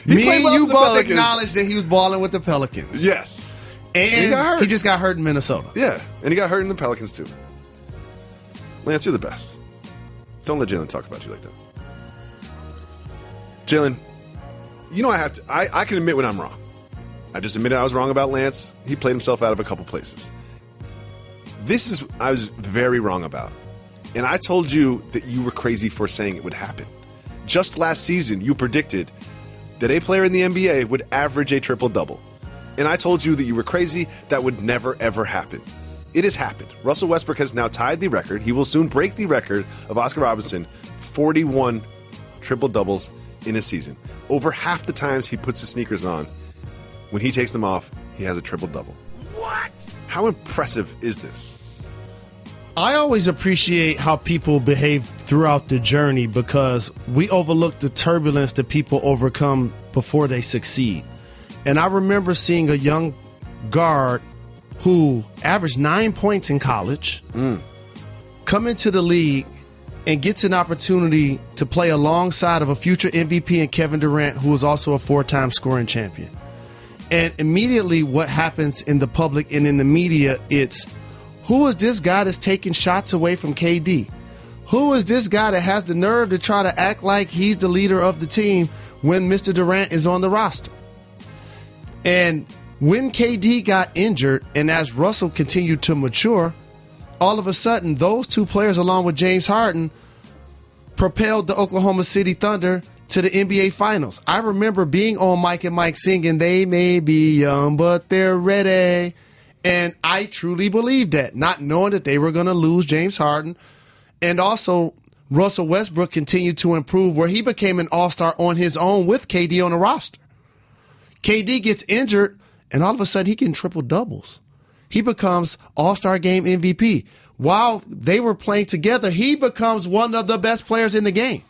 Me and you both acknowledged that he was balling with the Pelicans. Yes. And he just got hurt in Minnesota. Yeah, and he got hurt in the Pelicans too. Lance, you're the best. Don't let Jalen talk about you like that. Jalen, you know I can admit when I'm wrong. I just admitted I was wrong about Lance. He played himself out of a couple places. I was very wrong about. And I told you that you were crazy for saying it would happen. Just last season, you predicted that a player in the NBA would average a triple-double. And I told you that you were crazy. That would never, ever happen. It has happened. Russell Westbrook has now tied the record. He will soon break the record of Oscar Robertson, 41 triple-doubles in a season. Over half the times he puts his sneakers on, when he takes them off, he has a triple-double. What? How impressive is this? I always appreciate how people behave throughout the journey, because we overlook the turbulence that people overcome before they succeed. And I remember seeing a young guard who averaged 9 points in college come into the league and gets an opportunity to play alongside of a future MVP in Kevin Durant, who was also a 4-time scoring champion. And immediately what happens in the public and in the media, it's, who is this guy that's taking shots away from KD? Who is this guy that has the nerve to try to act like he's the leader of the team when Mr. Durant is on the roster? And when KD got injured and as Russell continued to mature, all of a sudden those two players along with James Harden propelled the Oklahoma City Thunder to the NBA Finals. I remember being on Mike and Mike singing, "They may be young, but they're ready." And I truly believed that, not knowing that they were going to lose James Harden. And also, Russell Westbrook continued to improve where he became an all-star on his own with KD on the roster. KD gets injured, and all of a sudden he getting triple-doubles. He becomes all-star game MVP. While they were playing together, he becomes one of the best players in the game.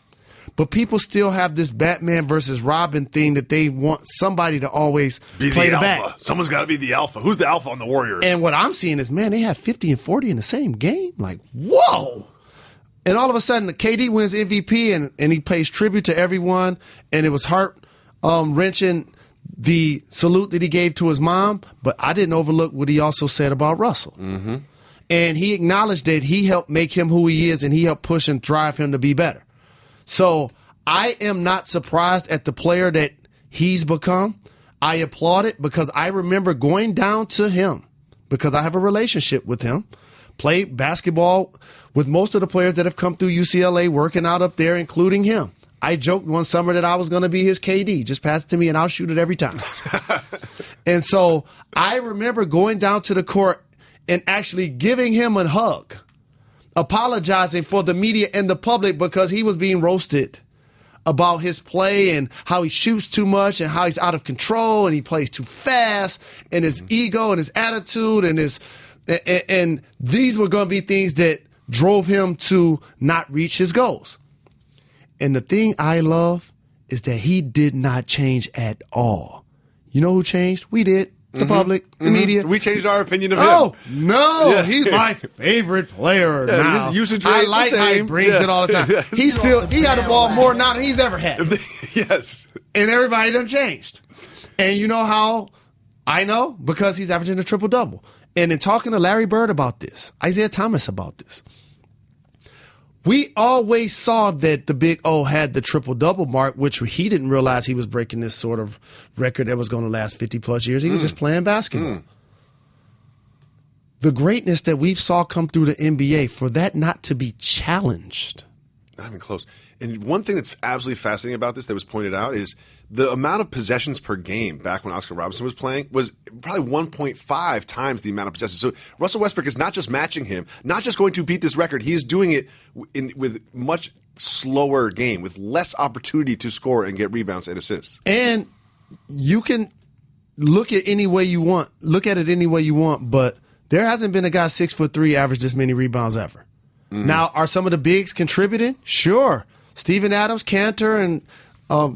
But people still have this Batman versus Robin thing that they want somebody to always play the alpha. back. Someone's got to be the alpha. Who's the alpha on the Warriors? And what I'm seeing is, man, they have 50 and 40 in the same game. Like, whoa! And all of a sudden, KD wins MVP, and he pays tribute to everyone. And it was heart-wrenching, the salute that he gave to his mom. But I didn't overlook what he also said about Russell. Mm-hmm. And he acknowledged that he helped make him who he is, and he helped push and drive him to be better. So I am not surprised at the player that he's become. I applaud it because I remember going down to him because I have a relationship with him, played basketball with most of the players that have come through UCLA, working out up there, including him. I joked one summer that I was going to be his KD. Just pass it to me and I'll shoot it every time. And so I remember going down to the court and actually giving him a hug, apologizing for the media and the public because he was being roasted about his play and how he shoots too much and how he's out of control and he plays too fast and his ego and his attitude and these were going to be things that drove him to not reach his goals. And the thing I love is that he did not change at all. You know who changed? We did. The public, the media. We changed our opinion of him. Oh, no. He's my favorite player now. His usage I rate like the how he same. brings it all the time. He got the ball more now than he's ever had. Yes. And everybody done changed. And you know how I know? Because he's averaging a triple-double. And in talking to Larry Bird about this, Isaiah Thomas about this, we always saw that the Big O had the triple-double mark, which he didn't realize he was breaking this sort of record that was going to last 50-plus years. He was just playing basketball. The greatness that we saw come through the NBA, for that not to be challenged. Not even close. And one thing that's absolutely fascinating about this that was pointed out is the amount of possessions per game back when Oscar Robertson was playing was probably 1.5 times the amount of possessions. So Russell Westbrook is not just matching him, not just going to beat this record. He is doing it with much slower game, with less opportunity to score and get rebounds and assists. And you can look at any way you want. Look at it any way you want, but there hasn't been a guy 6'3" average this many rebounds ever. Mm-hmm. Now, are some of the bigs contributing? Sure. Steven Adams, Cantor, and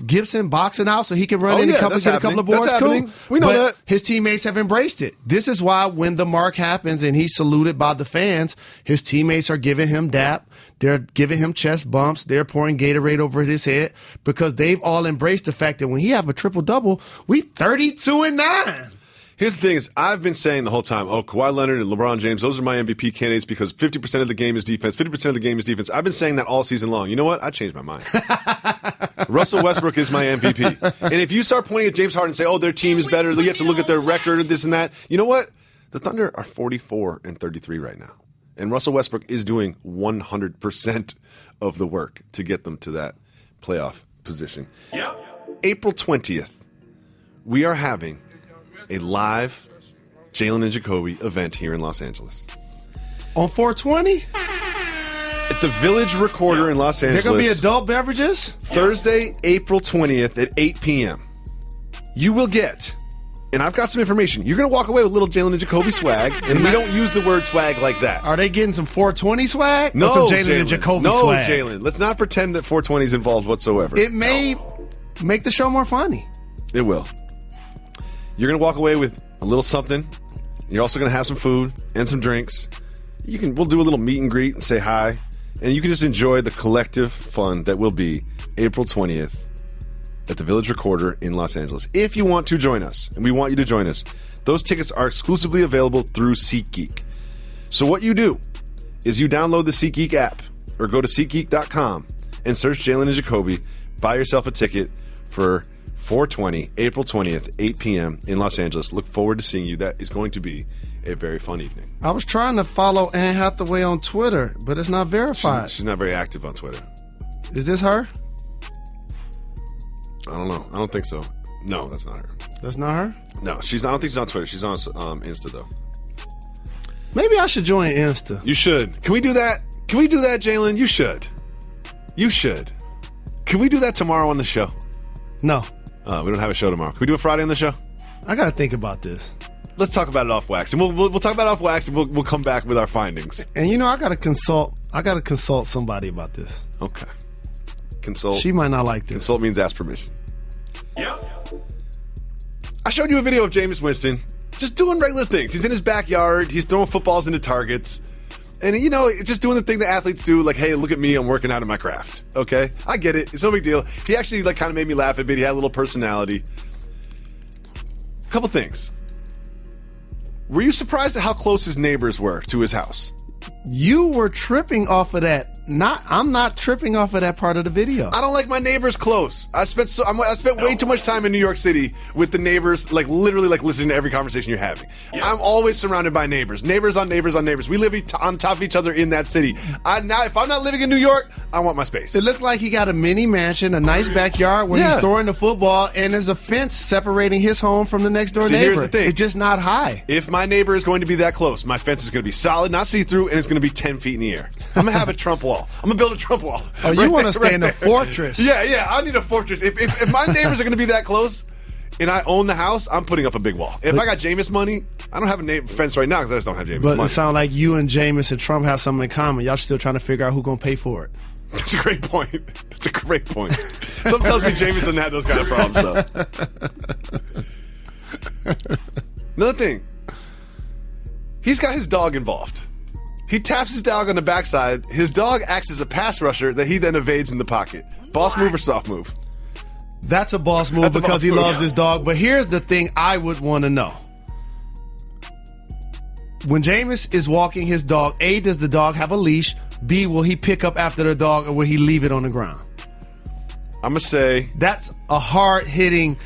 Gibson boxing out so he can run get a couple of boards. Cool. We know that. His teammates have embraced it. This is why when the mark happens and he's saluted by the fans, his teammates are giving him dap. They're giving him chest bumps. They're pouring Gatorade over his head because they've all embraced the fact that when he have a triple-double, we 32-9. Here's the thing is, I've been saying the whole time, Kawhi Leonard and LeBron James, those are my MVP candidates because 50% of the game is defense, 50% of the game is defense. I've been saying that all season long. You know what? I changed my mind. Russell Westbrook is my MVP. And if you start pointing at James Harden and say, their team is better, you have to look at their record and this and that. You know what? The Thunder are 44-33 right now. And Russell Westbrook is doing 100% of the work to get them to that playoff position. Yep. April 20th, we are having a live Jalen and Jacoby event here in Los Angeles. On 420? At the Village Recorder in Los Angeles. There going to be adult beverages? Thursday, April 20th at 8 p.m. You will get, and I've got some information, you're going to walk away with little Jalen and Jacoby swag, and we don't use the word swag like that. Are they getting some 420 swag? No, or some Jalen and Jacoby swag? No, Jalen. Let's not pretend that 420 is involved whatsoever. It may make the show more funny. It will. You're going to walk away with a little something. You're also going to have some food and some drinks. We'll do a little meet and greet and say hi. And you can just enjoy the collective fun that will be April 20th at the Village Recorder in Los Angeles. If you want to join us, and we want you to join us, those tickets are exclusively available through SeatGeek. So what you do is you download the SeatGeek app or go to SeatGeek.com and search Jalen and Jacoby. Buy yourself a ticket for 420, April 20th, 8 p.m. in Los Angeles. Look forward to seeing you. That is going to be a very fun evening. I was trying to follow Anne Hathaway on Twitter, but it's not verified. She's not very active on Twitter. Is this her? I don't know. I don't think so. No, that's not her. That's not her? No, she's. I don't think she's on Twitter. She's on Insta, though. Maybe I should join Insta. You should. Can we do that? Can we do that, Jalen? You should. You should. Can we do that tomorrow on the show? No. We don't have a show tomorrow. Can we do it Friday on the show? I got to think about this. Let's talk about it off wax, and we'll talk about it off wax, and we'll come back with our findings. And I got to consult. I got to consult somebody about this. Okay. Consult. She might not like this. Consult means ask permission. Yep. I showed you a video of Jameis Winston just doing regular things. He's in his backyard. He's throwing footballs into targets. And, just doing the thing that athletes do, like, hey, look at me, I'm working out in my craft. Okay? I get it. It's no big deal. He actually, kind of made me laugh a bit. He had a little personality. A couple things. Were you surprised at how close his neighbors were to his house? You were tripping off of that. I'm not tripping off of that part of the video. I don't like my neighbors close. I spent way too much time in New York City with the neighbors, literally listening to every conversation you're having. Yeah. I'm always surrounded by neighbors on neighbors on neighbors. We live on top of each other in that city. If I'm not living in New York, I want my space. It looks like he got a mini mansion, a nice backyard where he's throwing the football, and there's a fence separating his home from the next door neighbor. Here's the thing. It's just not high. If my neighbor is going to be that close, my fence is going to be solid, not see-through, and it's going to be 10 feet in the air. I'm going to have a Trump wall. I'm going to build a Trump wall. Oh, you want to stay in the fortress. Yeah, I need a fortress. If my neighbors are going to be that close and I own the house, I'm putting up a big wall. If I got Jameis money, I don't have a fence right now because I just don't have Jameis money. But it sounds like you and Jameis and Trump have something in common. Y'all still trying to figure out who's going to pay for it. That's a great point. That's a great point. Something tells me Jameis doesn't have those kind of problems, though. Another thing. He's got his dog involved. He taps his dog on the backside. His dog acts as a pass rusher that he then evades in the pocket. Boss move or soft move? That's a boss move because he loves his dog. But here's the thing I would want to know. When Jameis is walking his dog, A, does the dog have a leash? B, will he pick up after the dog or will he leave it on the ground? I'm going to say... That's a hard-hitting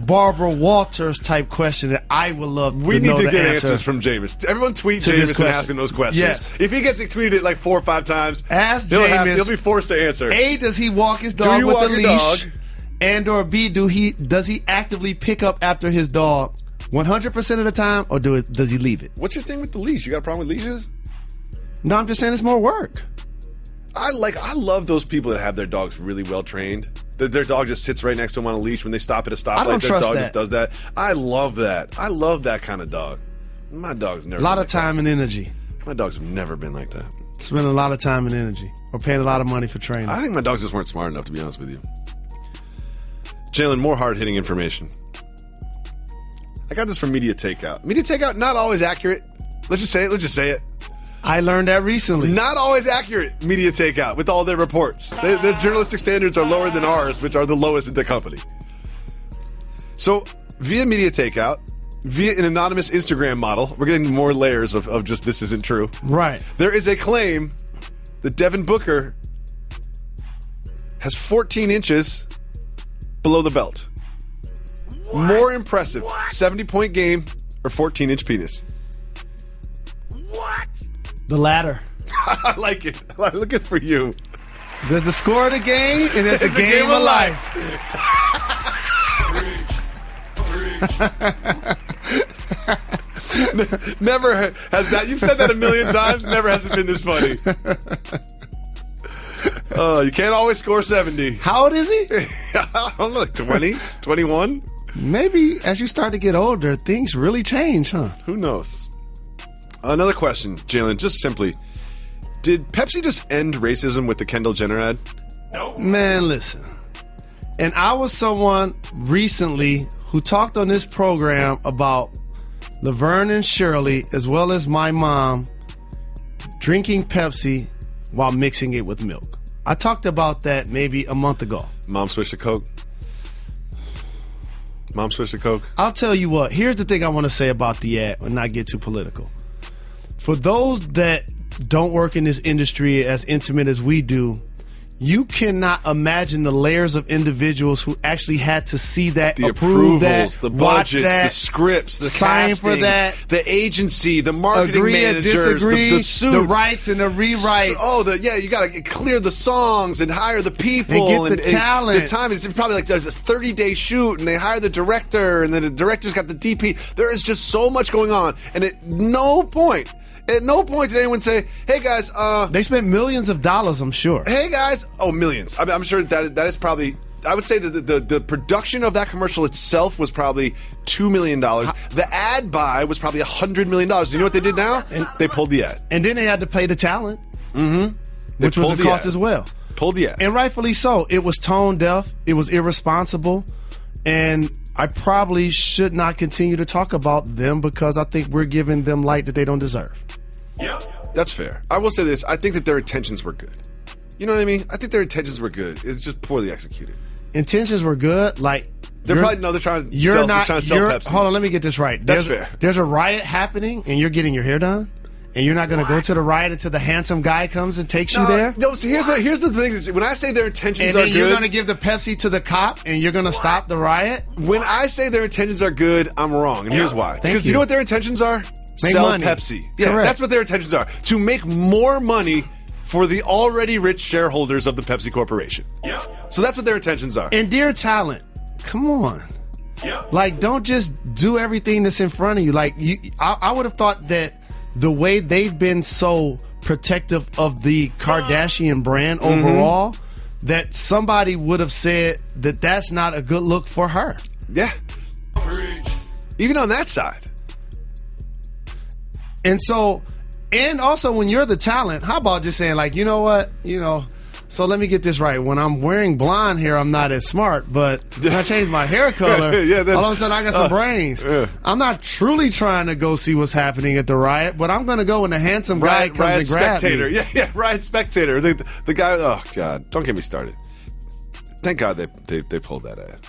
Barbara Walters type question that I would love to know. We need to get answer answers from Jameis. Everyone tweet Jameis and ask him those questions. Yes. If he gets it tweeted 4 or 5 times, ask Jameis, he'll be forced to answer. A, does he walk his dog with a leash? And or B, does he actively pick up after his dog 100% of the time, or does he leave it? What's your thing with the leash? You got a problem with leashes? No, I'm just saying it's more work. I love those people that have their dogs really well trained. Their dog just sits right next to them on a leash when they stop at a stoplight. Their dog just does that. I love that. I love that kind of dog. My dog's never. A lot of time and energy. My dogs have never been like that. Spend a lot of time and energy, or paying a lot of money for training. I think my dogs just weren't smart enough, to be honest with you. Jalen, more hard-hitting information. I got this from Media Takeout. Media Takeout, not always accurate. Let's just say it. I learned that recently. Not always accurate, Media Takeout, with all their reports. Their journalistic standards are lower than ours, which are the lowest at the company. So, via Media Takeout, via an anonymous Instagram model, we're getting more layers of just this isn't true. Right. There is a claim that Devin Booker has 14 inches below the belt. What? More impressive, 70-point game or 14-inch penis? What? The latter. I like it. I look it for you. There's the score of the game, and there's the game of life. Never has that. You've said that a million times. Never has it been this funny. You can't always score 70. How old is he? I don't know, 20, 21? Maybe as you start to get older, things really change, huh? Who knows? Another question, Jalen, just simply. Did Pepsi just end racism with the Kendall Jenner ad? No. Man, listen. And I was someone recently who talked on this program about Laverne and Shirley, as well as my mom, drinking Pepsi while mixing it with milk. I talked about that maybe a month ago. Mom switched to Coke? Mom switched to Coke? I'll tell you what. Here's the thing I want to say about the ad and not get too political. For those that don't work in this industry as intimate as we do, you cannot imagine the layers of individuals who actually had to see that, the approve approvals, that, the watch budgets, that, the scripts, the sign castings, for that, the agency, the marketing agree managers, or disagree, the suits, the rights and the rewrites. You got to clear the songs and hire the people and get the talent. The time is probably like there's this 30-day shoot, and they hire the director, and then the director's got the DP. There is just so much going on, and at no point did anyone say, "Hey guys," they spent millions of dollars, I'm sure. Hey guys, millions. I'm sure that is probably. I would say that the production of that commercial itself was probably $2 million. The ad buy was probably $100 million. Do you know what they did now? They pulled the ad, and then they had to pay the talent, which was the cost as well. Pulled the ad, and rightfully so. It was tone deaf. It was irresponsible, and I probably should not continue to talk about them because I think we're giving them light that they don't deserve. Yeah, that's fair. I will say this. I think that their intentions were good. You know what I mean? I think their intentions were good. It's just poorly executed. Intentions were good. Like they're trying to sell Pepsi. Hold on, let me get this right. That's fair. There's a riot happening, and you're getting your hair done, and you're not going to go to the riot until the handsome guy comes and takes you there. No. So here's the thing. When I say their intentions are good, you're going to give the Pepsi to the cop, and you're going to stop the riot. When I say their intentions are good, I'm wrong, and here's why. Because you know what their intentions are? Make Sell money. Pepsi. Yeah, correct. That's what their intentions are. To make more money for the already rich shareholders of the Pepsi Corporation. Yeah. So that's what their intentions are. And dear talent, come on. Yeah. Like, don't just do everything that's in front of you. Like, I would have thought that the way they've been so protective of the Kardashian brand overall, that somebody would have said that that's not a good look for her. Yeah. Even on that side. And so, and also when you're the talent, how about just saying like, you know what, so let me get this right. When I'm wearing blonde hair, I'm not as smart, but when I change my hair color, all of a sudden I got some brains. Yeah. I'm not truly trying to go see what's happening at the riot, but I'm going to go when the handsome guy comes and grabs me. Yeah, riot spectator. The guy, oh God, don't get me started. Thank God they pulled that ad.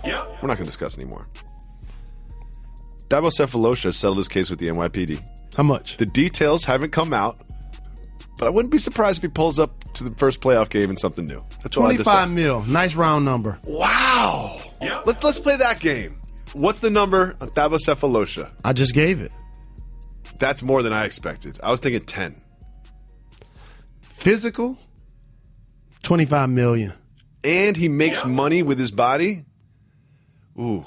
Yeah. We're not going to discuss anymore. Thabo Sefolosha settled his case with the NYPD. How much? The details haven't come out, but I wouldn't be surprised if he pulls up to the first playoff game in something new. That's $25 million. Nice round number. Wow. Yeah. Let's play that game. What's the number on Thabo Sefolosha? I just gave it. That's more than I expected. I was thinking 10. Physical, $25 million. And he makes money with his body? Ooh.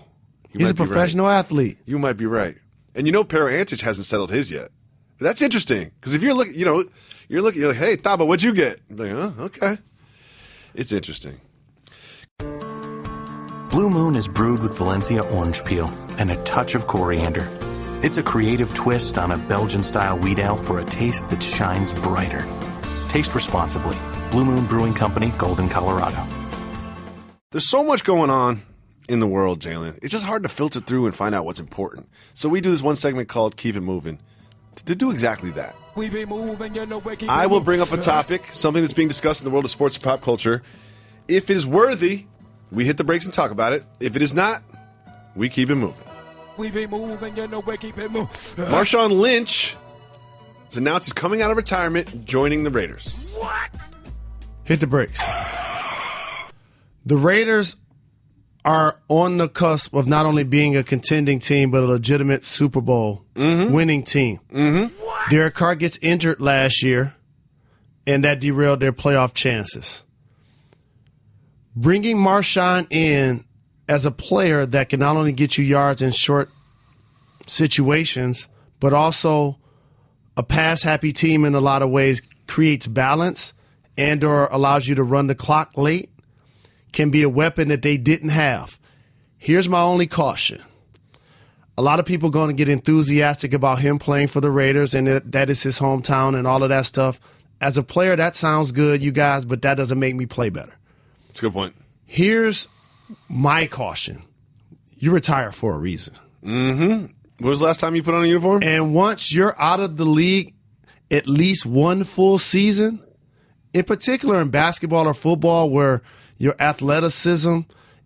He's a professional athlete. You might be right. And Pero Antich hasn't settled his yet. That's interesting. Because if you're looking, you're like, hey, Thabo, what'd you get? I'm like, oh, okay. It's interesting. Blue Moon is brewed with Valencia orange peel and a touch of coriander. It's a creative twist on a Belgian-style wheat ale for a taste that shines brighter. Taste responsibly. Blue Moon Brewing Company, Golden, Colorado. There's so much going on in the world, Jalen. It's just hard to filter through and find out what's important. So we do this one segment called Keep It Moving to do exactly that. I will bring up a topic, something that's being discussed in the world of sports and pop culture. If it is worthy, we hit the brakes and talk about it. If it is not, we keep it moving. Marshawn Lynch has announced he's coming out of retirement, joining the Raiders. What? Hit the brakes. The Raiders are on the cusp of not only being a contending team, but a legitimate Super Bowl winning team. Derek Carr gets injured last year, and that derailed their playoff chances. Bringing Marshawn in as a player that can not only get you yards in short situations, but also a pass-happy team in a lot of ways, creates balance and or allows you to run the clock late, can be a weapon that they didn't have. Here's my only caution. A lot of people are going to get enthusiastic about him playing for the Raiders and that is his hometown and all of that stuff. As a player, that sounds good, you guys, but that doesn't make me play better. That's a good point. Here's my caution. You retire for a reason. When was the last time you put on a uniform? And once you're out of the league at least one full season, in particular in basketball or football where your athleticism,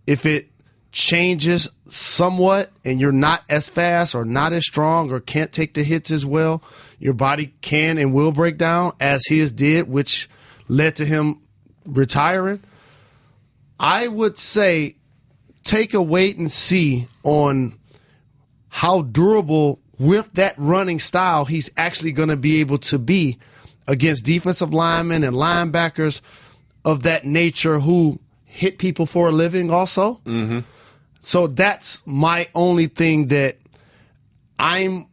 if it changes somewhat and you're not as fast or not as strong or can't take the hits as well, your body can and will break down, as his did, which led to him retiring. I would say take a wait and see on how durable with that running style he's actually going to be able to be against defensive linemen and linebackers of that nature who hit people for a living also. Mm-hmm. So that's my only thing that I'm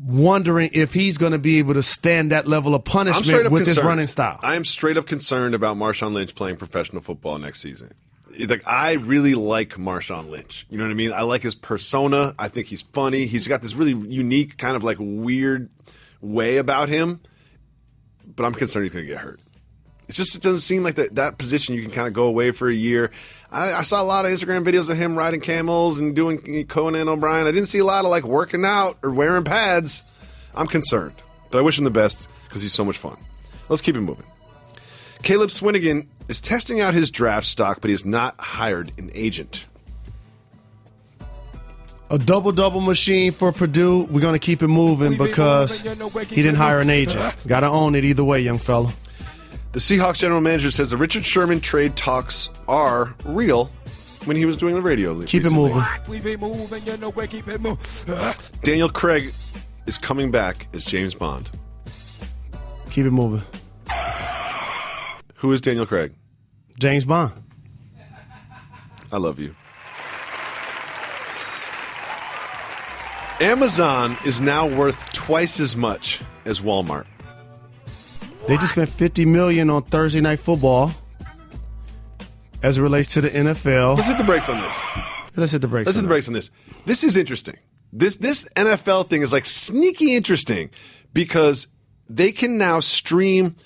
wondering if he's going to be able to stand that level of punishment with his running style. I am straight up concerned about Marshawn Lynch playing professional football next season. Like, I really like Marshawn Lynch. You know what I mean? I like his persona. I think he's funny. He's got this really unique kind of like weird way about him. But I'm concerned he's going to get hurt. It doesn't seem like that position you can kind of go away for a year. I saw a lot of Instagram videos of him riding camels and doing Conan O'Brien. I didn't see a lot of like working out or wearing pads. I'm concerned. But I wish him the best because he's so much fun. Let's keep it moving. Caleb Swinigan is testing out his draft stock, but he has not hired an agent. A double-double machine for Purdue. We're going to keep it moving because he didn't hire an agent. Got to own it either way, young fella. The Seahawks general manager says the Richard Sherman trade talks are real when he was doing the radio. Keep recently. It moving. Daniel Craig is coming back as James Bond. Keep it moving. Who is Daniel Craig? James Bond. I love you. Amazon is now worth twice as much as Walmart. They just spent $50 million on Thursday Night Football as it relates to the NFL. Let's hit the brakes on this. Let's hit the brakes on this. This is interesting. This NFL thing is like sneaky interesting because they can now stream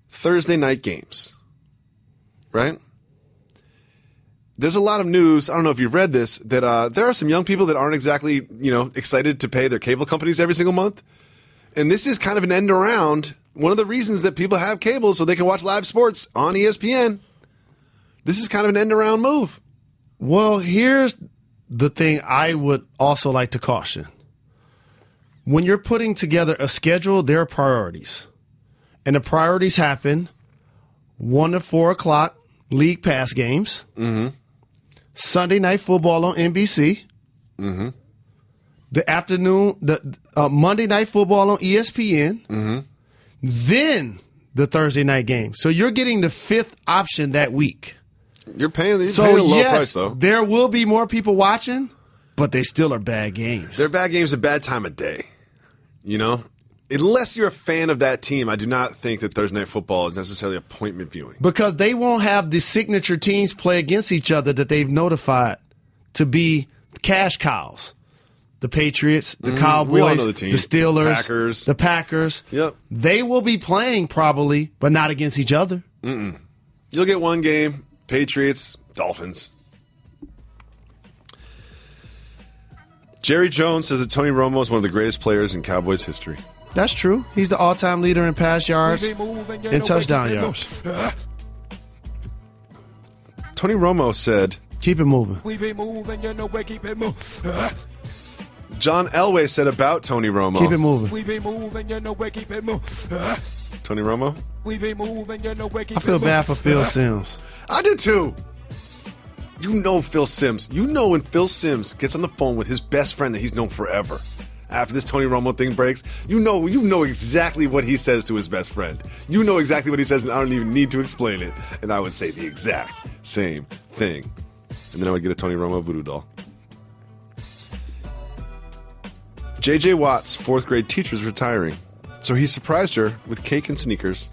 Thursday night games, right? There's a lot of news, I don't know if you've read this, that there are some young people that aren't exactly, excited to pay their cable companies every single month. And this is kind of an end around one of the reasons that people have cable so they can watch live sports on ESPN. This is kind of an end around move. Well, here's the thing I would also like to caution. When you're putting together a schedule, there are priorities. And the priorities happen 1 to 4 o'clock league pass games. Mm-hmm. Sunday Night Football on NBC. Mm-hmm. The afternoon, Monday Night Football on ESPN. Mm-hmm. Then the Thursday night game. So you're getting the fifth option that week. You're paying a low price, though. There will be more people watching, but they still are bad games. They're bad games a bad time of day. Unless you're a fan of that team, I do not think that Thursday Night Football is necessarily appointment viewing. Because they won't have the signature teams play against each other that they've notified to be cash cows. The Patriots, the Cowboys, the Steelers, the Packers. Yep. They will be playing probably, but not against each other. Mm-mm. You'll get one game, Patriots, Dolphins. Jerry Jones says that Tony Romo is one of the greatest players in Cowboys history. That's true. He's the all-time leader in pass yards and touchdown yards. Tony Romo said, keep it moving. John Elway said about Tony Romo, keep it moving. Tony Romo? I feel bad for Phil Simms. I do too. Phil Simms. When Phil Simms gets on the phone with his best friend that he's known forever, after this Tony Romo thing breaks, you know exactly what he says to his best friend. You know exactly what he says, and I don't even need to explain it. And I would say the exact same thing. And then I would get a Tony Romo voodoo doll. J.J. Watt's fourth grade teacher is retiring, so he surprised her with cake and sneakers.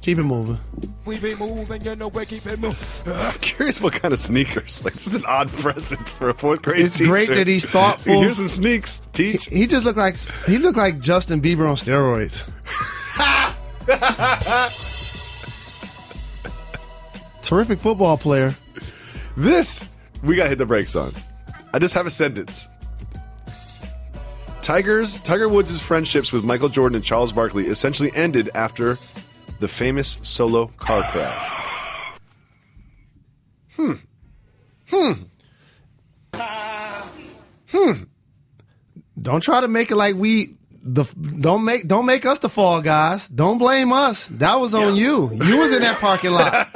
Keep it moving. I'm curious what kind of sneakers. Like, this is an odd present for a fourth grade teacher. It's great that he's thoughtful. Here's some sneaks. Teach. He just looked like Justin Bieber on steroids. Terrific football player. We got to hit the brakes on. I just have a sentence. Tiger Woods' friendships with Michael Jordan and Charles Barkley essentially ended after the famous solo car crash. Don't try to make it like don't make us the fall guys. Don't blame us. That was on you. You was in that parking lot.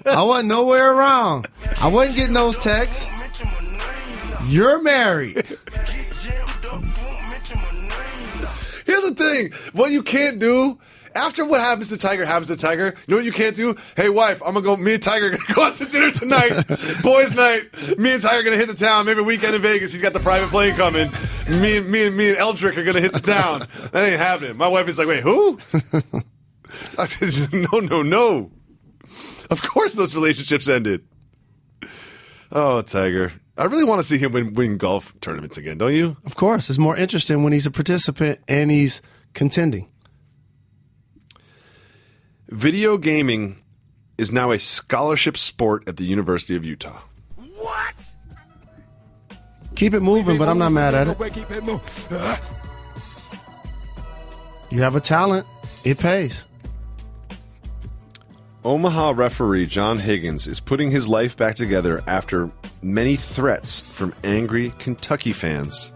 I wasn't nowhere around. I wasn't getting those texts. You're married. Here's the thing. What you can't do, after what happens to Tiger happens to Tiger, you know what you can't do? Hey, wife, me and Tiger are going to go out to dinner tonight. Boys' night. Me and Tiger are going to hit the town. Maybe a weekend in Vegas. He's got the private plane coming. Me and Eldrick are going to hit the town. That ain't happening. My wife is like, wait, who? No. Of course those relationships ended. Oh, Tiger. I really want to see him win golf tournaments again, don't you? Of course. It's more interesting when he's a participant and he's contending. Video gaming is now a scholarship sport at the University of Utah. What? Keep it moving, but I'm not mad at it. You have a talent. It pays. Omaha referee John Higgins is putting his life back together after many threats from angry Kentucky fans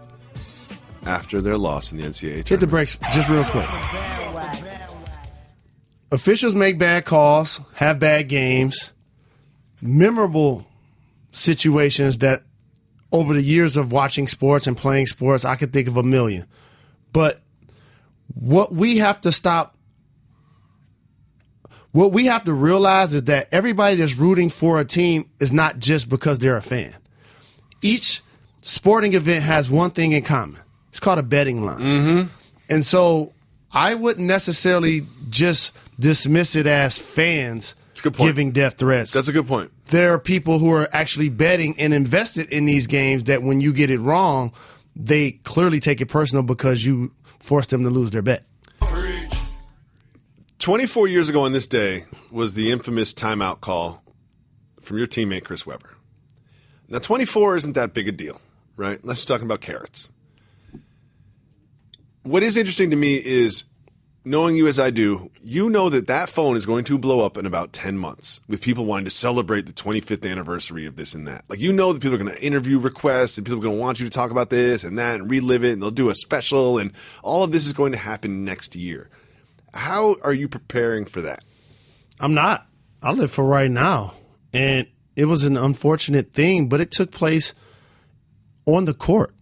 after their loss in the NCAA tournament. Hit the brakes just real quick. Officials make bad calls, have bad games, memorable situations that over the years of watching sports and playing sports, I could think of a million. But what we have to realize is that everybody that's rooting for a team is not just because they're a fan. Each sporting event has one thing in common. It's called a betting line. Mm-hmm. And so I wouldn't necessarily just dismiss it as fans giving death threats. That's a good point. There are people who are actually betting and invested in these games that when you get it wrong, they clearly take it personal because you forced them to lose their bet. 24 years ago on this day was the infamous timeout call from your teammate Chris Webber. Now, 24 isn't that big a deal, right? Let's just talking about carrots. What is interesting to me is, knowing you as I do, you know that phone is going to blow up in about 10 months with people wanting to celebrate the 25th anniversary of this and that. Like, you know that people are going to interview requests and people are going to want you to talk about this and that and relive it, and they'll do a special, and all of this is going to happen next year. How are you preparing for that? I'm not. I live for right now. And it was an unfortunate thing, but it took place on the court.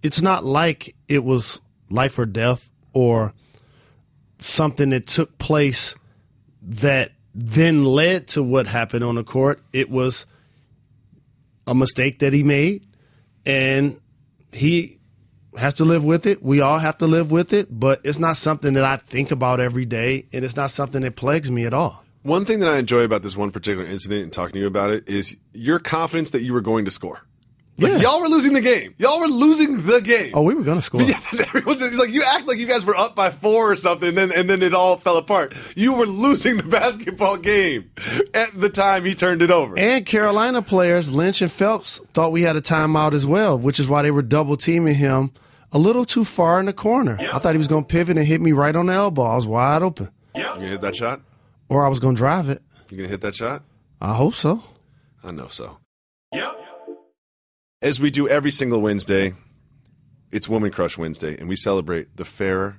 It's not like it was life or death or something that took place that then led to what happened on the court. It was a mistake that he made, and he has to live with it. We all have to live with it, but it's not something that I think about every day, and it's not something that plagues me at all. One thing that I enjoy about this one particular incident and talking to you about it is your confidence that you were going to score. Like, y'all were losing the game. Y'all were losing the game. Oh, we were going to score. Yeah, everyone's like, you act like you guys were up by 4 or something, and then it all fell apart. You were losing the basketball game at the time he turned it over. And Carolina players, Lynch and Phelps, thought we had a timeout as well, which is why they were double-teaming him a little too far in the corner. I thought he was going to pivot and hit me right on the elbow. I was wide open. You going to hit that shot? Or I was going to drive it. You going to hit that shot? I hope so. I know so. Yep. As we do every single Wednesday, it's Woman Crush Wednesday, and we celebrate the fairer,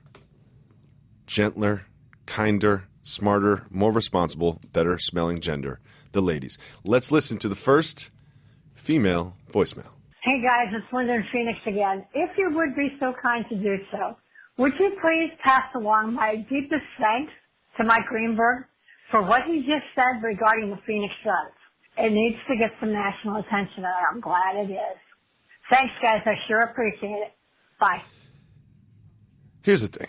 gentler, kinder, smarter, more responsible, better smelling gender, the ladies. Let's listen to the first female voicemail. Hey guys, it's Linda in Phoenix again. If you would be so kind to do so, would you please pass along my deepest thanks to Mike Greenberg for what he just said regarding the Phoenix Suns? It needs to get some national attention, and I'm glad it is. Thanks, guys. I sure appreciate it. Bye. Here's the thing.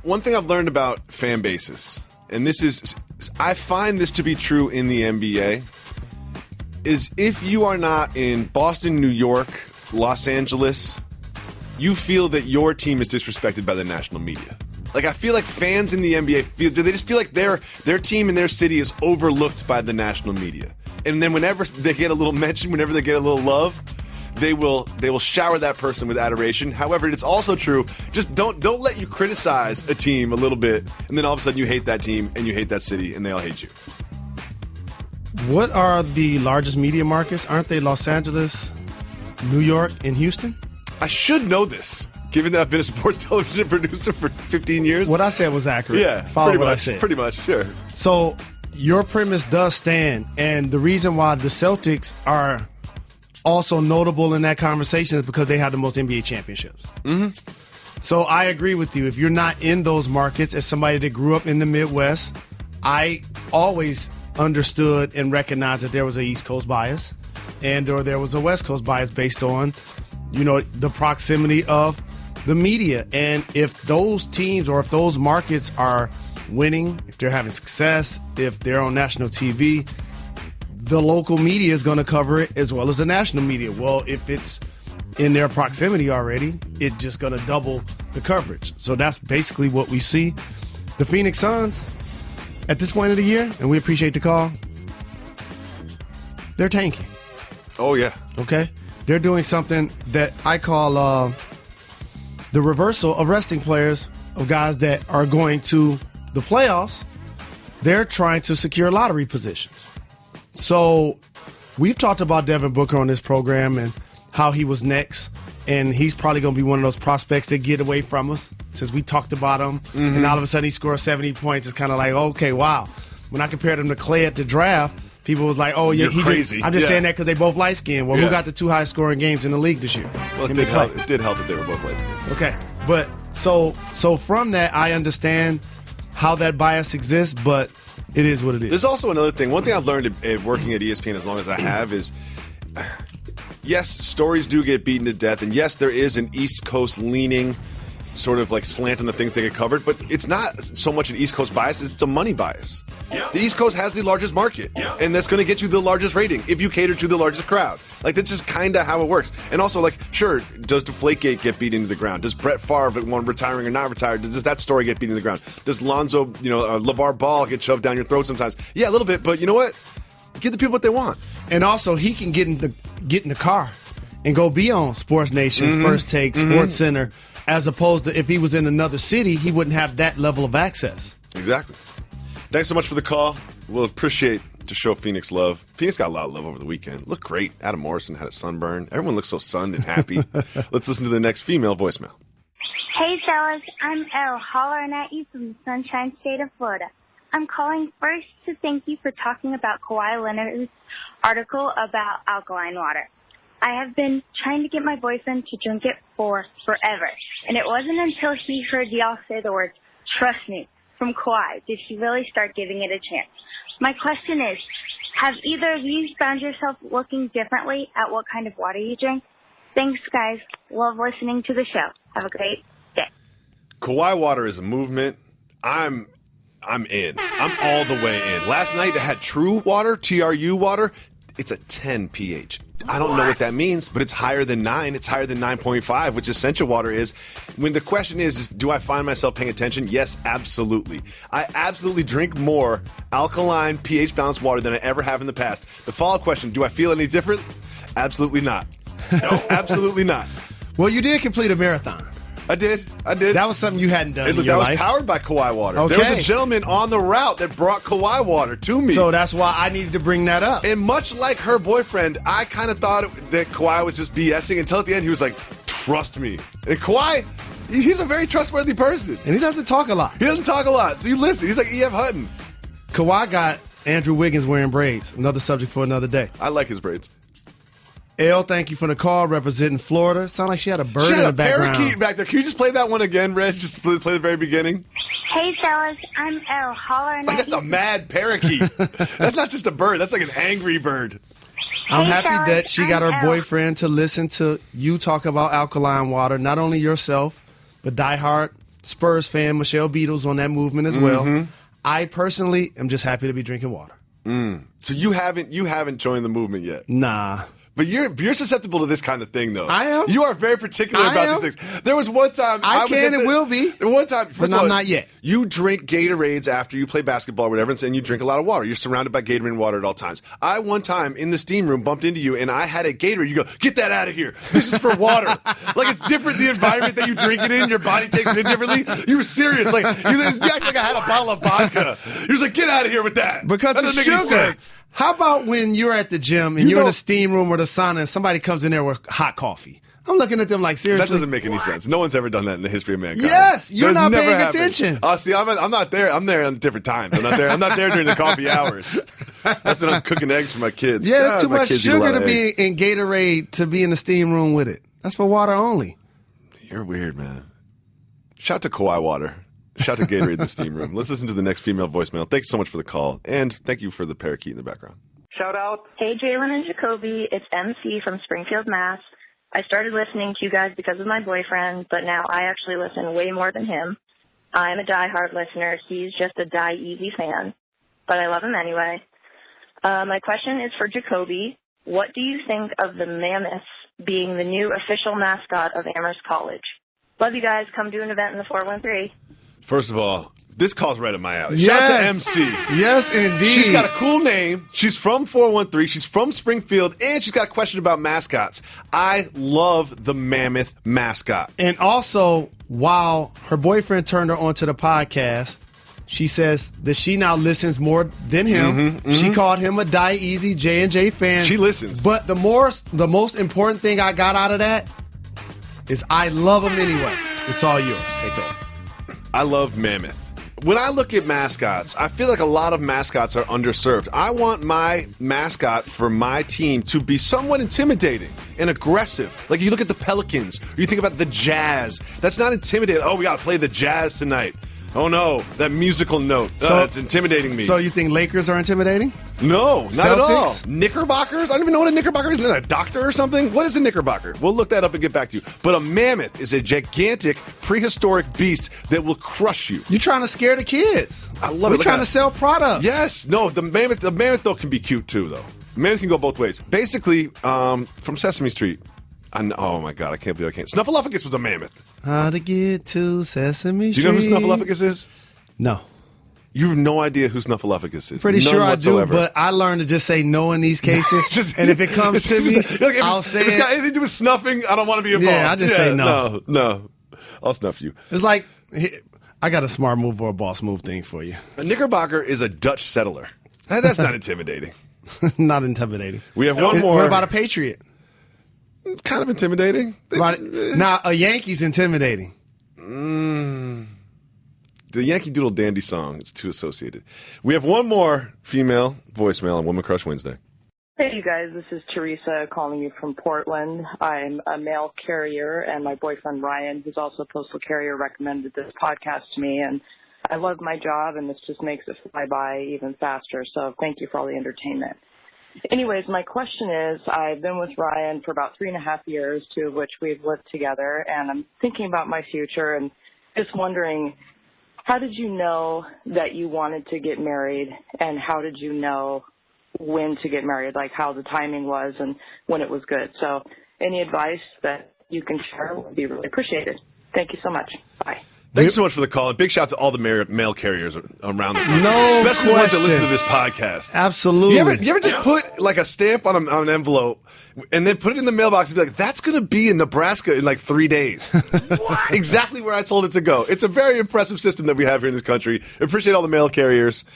One thing I've learned about fan bases, and I find this to be true in the NBA, is if you are not in Boston, New York, Los Angeles, you feel that your team is disrespected by the national media. Like, I feel like fans in the NBA they just feel like their team in their city is overlooked by the national media. And then whenever they get a little mention, whenever they get a little love, they will shower that person with adoration. However, it's also true, just don't let you criticize a team a little bit, and then all of a sudden you hate that team and you hate that city and they all hate you. What are the largest media markets? Aren't they Los Angeles, New York and Houston? I should know this, given that I've been a sports television producer for 15 years. What I said was accurate. Yeah, Follow what I said. Pretty much, sure. So your premise does stand, and the reason why the Celtics are also notable in that conversation is because they have the most NBA championships. Mm-hmm. So I agree with you. If you're not in those markets, as somebody that grew up in the Midwest, I always understood and recognized that there was an East Coast bias and or there was a West Coast bias based on, the proximity of the media. And if those teams or if those markets are winning, if they're having success, if they're on national TV, the local media is going to cover it as well as the national media. Well, if it's in their proximity already, it's just going to double the coverage. So that's basically what we see. The Phoenix Suns, at this point of the year, and we appreciate the call, they're tanking. Oh, yeah. Okay? They're doing something that I call the reversal of resting players, of guys that are going to the playoffs. They're trying to secure lottery positions. So we've talked about Devin Booker on this program and how he was next, and he's probably going to be one of those prospects that get away from us since we talked about him, and all of a sudden he scores 70 points. It's kind of like, okay, wow. When I compared him to Clay at the draft, people was like, oh, yeah, You're crazy. I'm just saying that because they both light-skinned. Well, who got the 2 highest scoring games in the league this year? Well, it did help that they were both light-skinned. Okay, but so from that, I understand how that bias exists, but it is what it is. There's also another thing. One thing I've learned working at ESPN as long as I have is, yes, stories do get beaten to death, and yes, there is an East Coast leaning sort of like slant on the things they get covered, but it's not so much an East Coast bias, it's a money bias. The East Coast has the largest market, and that's going to get you the largest rating if you cater to the largest crowd. Like, that's just kind of how it works. And also, like, sure, does Deflategate get beat into the ground? Does Brett Favre, one retiring or not retired, does that story get beat into the ground? Does Lonzo, LeVar Ball get shoved down your throat sometimes? Yeah, a little bit, but you know what? Give the people what they want. And also, he can get in the car and go be on Sports Nation, First Take, Sports Center, as opposed to if he was in another city, he wouldn't have that level of access. Exactly. Thanks so much for the call. We'll appreciate to show Phoenix love. Phoenix got a lot of love over the weekend. Looked great. Adam Morrison had a sunburn. Everyone looks so sunned and happy. Let's listen to the next female voicemail. Hey, fellas. I'm Elle, hollering at you from the Sunshine State of Florida. I'm calling first to thank you for talking about Kawhi Leonard's article about alkaline water. I have been trying to get my boyfriend to drink it for forever, and it wasn't until he heard y'all say the words, "Trust me," from Kawhi did he really start giving it a chance. My question is, have either of you found yourself looking differently at what kind of water you drink? Thanks, guys. Love listening to the show. Have a great day. Kawhi water is a movement. I'm in. I'm all the way in. Last night I had True Water, TRU water. It's a 10 pH. I don't know what that means, but it's higher than 9. It's higher than 9.5, which essential water is. When the question is, do I find myself paying attention? Yes, absolutely. I absolutely drink more alkaline, pH-balanced water than I ever have in the past. The follow-up question, do I feel any different? Absolutely not. No, absolutely not. Well, you did complete a marathon. I did. That was something you hadn't done in your life. That was powered by Kawhi water. Okay. There was a gentleman on the route that brought Kawhi water to me. So that's why I needed to bring that up. And much like her boyfriend, I kind of thought that Kawhi was just BSing until at the end he was like, trust me. And Kawhi, he's a very trustworthy person. And he doesn't talk a lot. He doesn't talk a lot. So you listen. He's like E.F. Hutton. Kawhi got Andrew Wiggins wearing braids. Another subject for another day. I like his braids. Elle, thank you for the call, representing Florida. Sound like she had a bird in the background. Parakeet back there. Can you just play that one again, Reg? Just play the very beginning. Hey, fellas. I'm Elle, hollering at you. That's a mad parakeet. That's not just a bird. That's like an angry bird. I'm happy that she got her boyfriend to listen to you talk about alkaline water. Not only yourself, but diehard Spurs fan Michelle Beatles on that movement as well. I personally am just happy to be drinking water. So you haven't joined the movement yet? Nah. But you're susceptible to this kind of thing, though. I am. You are very particular about these things. There was one time I can and will be. One time, but I'm not yet. You drink Gatorades after you play basketball or whatever, and you drink a lot of water. You're surrounded by Gatorade and water at all times. I one time in the steam room bumped into you, and I had a Gatorade. You go, get that out of here. This is for water. Like it's different the environment that you drink it in. Your body takes it in differently. You were serious. Like you act like I had a bottle of vodka. You're just like, get out of here with that. Because that doesn't make any sense. How about when you're at the gym and you're in the steam room or the sauna and somebody comes in there with hot coffee. I'm looking at them like, seriously. That doesn't make any sense. No one's ever done that in the history of mankind. Yes, you're not paying happened. attention. See, I'm not there. I'm there on different times. I'm not there during the coffee hours. That's when I'm cooking eggs for my kids. Yeah, there's too much sugar to be in Gatorade to be in the steam room with it. That's for water only. You're weird, man. Shout to Kawhi Water. Shout to Gatorade in the steam room. Let's listen to the next female voicemail. Thanks so much for the call, and thank you for the parakeet in the background. Shout out. Hey, Jalen and Jacoby. It's MC from Springfield, Mass. I started listening to you guys because of my boyfriend, but now I actually listen way more than him. I'm a diehard listener. He's just a Die Easy fan, but I love him anyway. My question is for Jacoby. What do you think of the Mammoths being the new official mascot of Amherst College? Love you guys. Come do an event in the 413. First of all, this calls right up my alley. Yes. Shout out to MC. Yes, indeed. She's got a cool name. She's from 413. She's from Springfield, and she's got a question about mascots. I love the Mammoth mascot. And also, while her boyfriend turned her onto the podcast, she says that she now listens more than him. She called him a Die Easy J&J fan. She listens. But the most important thing I got out of that is I love him anyway. It's all yours. Take over. I love Mammoth. When I look at mascots, I feel like a lot of mascots are underserved. I want my mascot for my team to be somewhat intimidating and aggressive. Like you look at the Pelicans, or you think about the Jazz. That's not intimidating. Oh, we got to play the Jazz tonight. Oh, no, that musical note. That's intimidating me. So you think Lakers are intimidating? No, not Celtics? at all. Knickerbockers? I don't even know what a knickerbocker is. Is that a doctor or something? What is a knickerbocker? We'll look that up and get back to you. But a mammoth is a gigantic prehistoric beast that will crush you. You're trying to scare the kids. I love it. We're trying to sell products. Yes. No, the mammoth though can be cute too, though. Mammoth can go both ways. Basically, from Sesame Street. Oh my God, I can't believe I can't. Snuffleupagus was a mammoth. How to get to Sesame Street. Do you know who Snuffleupagus is? No. You have no idea who Snuffleupagus is. Pretty None sure whatsoever. I do, but I learned to just say no in these cases. And if it comes to me, I'll say if it's it. got anything to do with snuffing, I don't want to be involved. Yeah, I just say no. No. I'll snuff you. It's like, I got a smart move or a boss move thing for you. A knickerbocker is a Dutch settler. That's not intimidating. Not intimidating. We have one more. What about a Patriot? Kind of intimidating. Now, a Yankee's intimidating. The Yankee Doodle Dandy song is too associated. We have one more female voicemail on Woman Crush Wednesday. Hey, you guys. This is Teresa calling you from Portland. I'm a mail carrier, and my boyfriend Ryan, who's also a postal carrier, recommended this podcast to me. And I love my job, and this just makes it fly by even faster. So thank you for all the entertainment. Anyways, my question is, I've been with Ryan for about 3.5 years, 2 of which we've lived together, and I'm thinking about my future and just wondering, how did you know that you wanted to get married, and how did you know when to get married, like how the timing was and when it was good? So any advice that you can share would be really appreciated. Thank you so much. Bye. Thanks so much for the call, and big shout out to all the mail carriers around the country. No especially the ones that question. listen to this podcast. Absolutely. You ever just put like a stamp on an envelope and then put it in the mailbox and be like, that's going to be in Nebraska in like 3 days. Exactly where I told it to go. It's a very impressive system that we have here in this country. Appreciate all the mail carriers.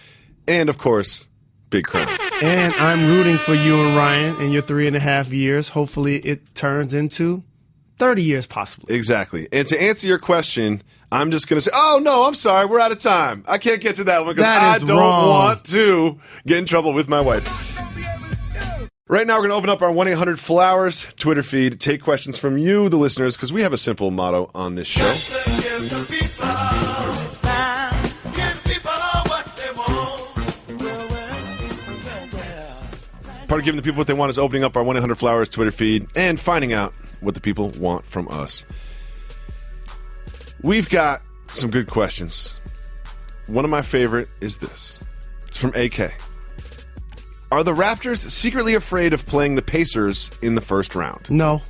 And, of course, big credit. And I'm rooting for you and Ryan in your 3.5 years. Hopefully it turns into 30 years possibly. Exactly. And to answer your question, I'm just going to say, oh, no, I'm sorry. We're out of time. I can't get to that one because I don't want to get in trouble with my wife. Right now, we're going to open up our 1-800-FLOWERS Twitter feed, take questions from you, the listeners, because we have a simple motto on this show. Part of giving the people what they want is opening up our 1-800-FLOWERS Twitter feed and finding out what the people want from us. We've got some good questions. One of my favorite is this. It's from AK. Are the Raptors secretly afraid of playing the Pacers in the first round? No.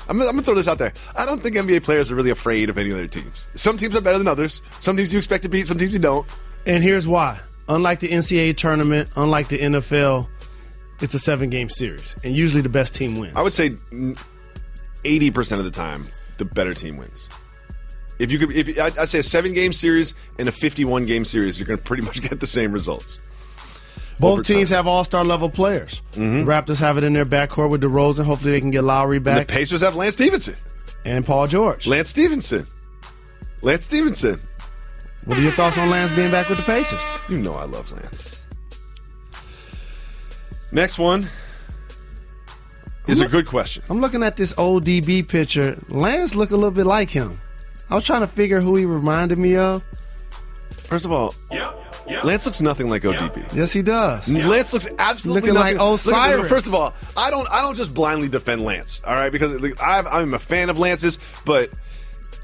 I'm going to throw this out there. I don't think NBA players are really afraid of any other teams. Some teams are better than others. Some teams you expect to beat, some teams you don't. And here's why. Unlike the NCAA tournament, unlike the NFL, it's a 7-game series. And usually the best team wins. I would say 80% of the time, the better team wins. I'd say a 7-game series and a 51-game series, you're going to pretty much get the same results. Both teams have all-star level players. Mm-hmm. The Raptors have it in their backcourt with DeRozan. Hopefully they can get Lowry back. And the Pacers have Lance Stephenson. And Paul George. Lance Stephenson. What are your thoughts on Lance being back with the Pacers? You know I love Lance. Next one is a good question. I'm looking at this old DB picture. Lance look a little bit like him. I was trying to figure who he reminded me of. First of all, Lance looks nothing like ODB. Yes, he does. Lance looks absolutely looking like Osiris. First of all, I don't just blindly defend Lance, all right? Because I'm a fan of Lance's, but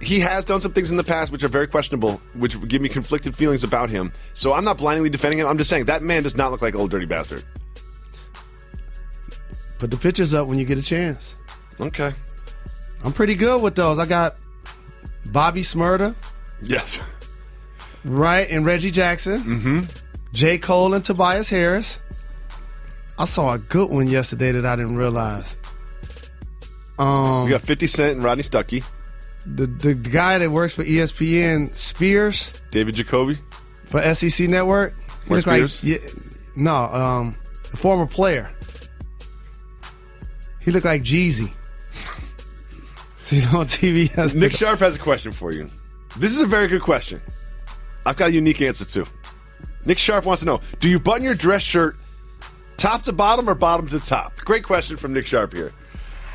he has done some things in the past which are very questionable, which give me conflicted feelings about him. So I'm not blindly defending him. I'm just saying that man does not look like old dirty bastard. Put the pictures up when you get a chance. Okay. I'm pretty good with those. I got Bobby Smurda. Yes. Right, and Reggie Jackson. Mm-hmm. J. Cole and Tobias Harris. I saw a good one yesterday that I didn't realize. We got 50 Cent and Rodney Stuckey. The guy that works for ESPN, Spears. David Jacoby. For SEC Network. Mark Spears? A former player. He looked like Jeezy. Seen on TV yesterday. Nick Sharp has a question for you. This is a very good question. I've got a unique answer too. Nick Sharp wants to know, do you button your dress shirt top to bottom or bottom to top? Great question from Nick Sharp here.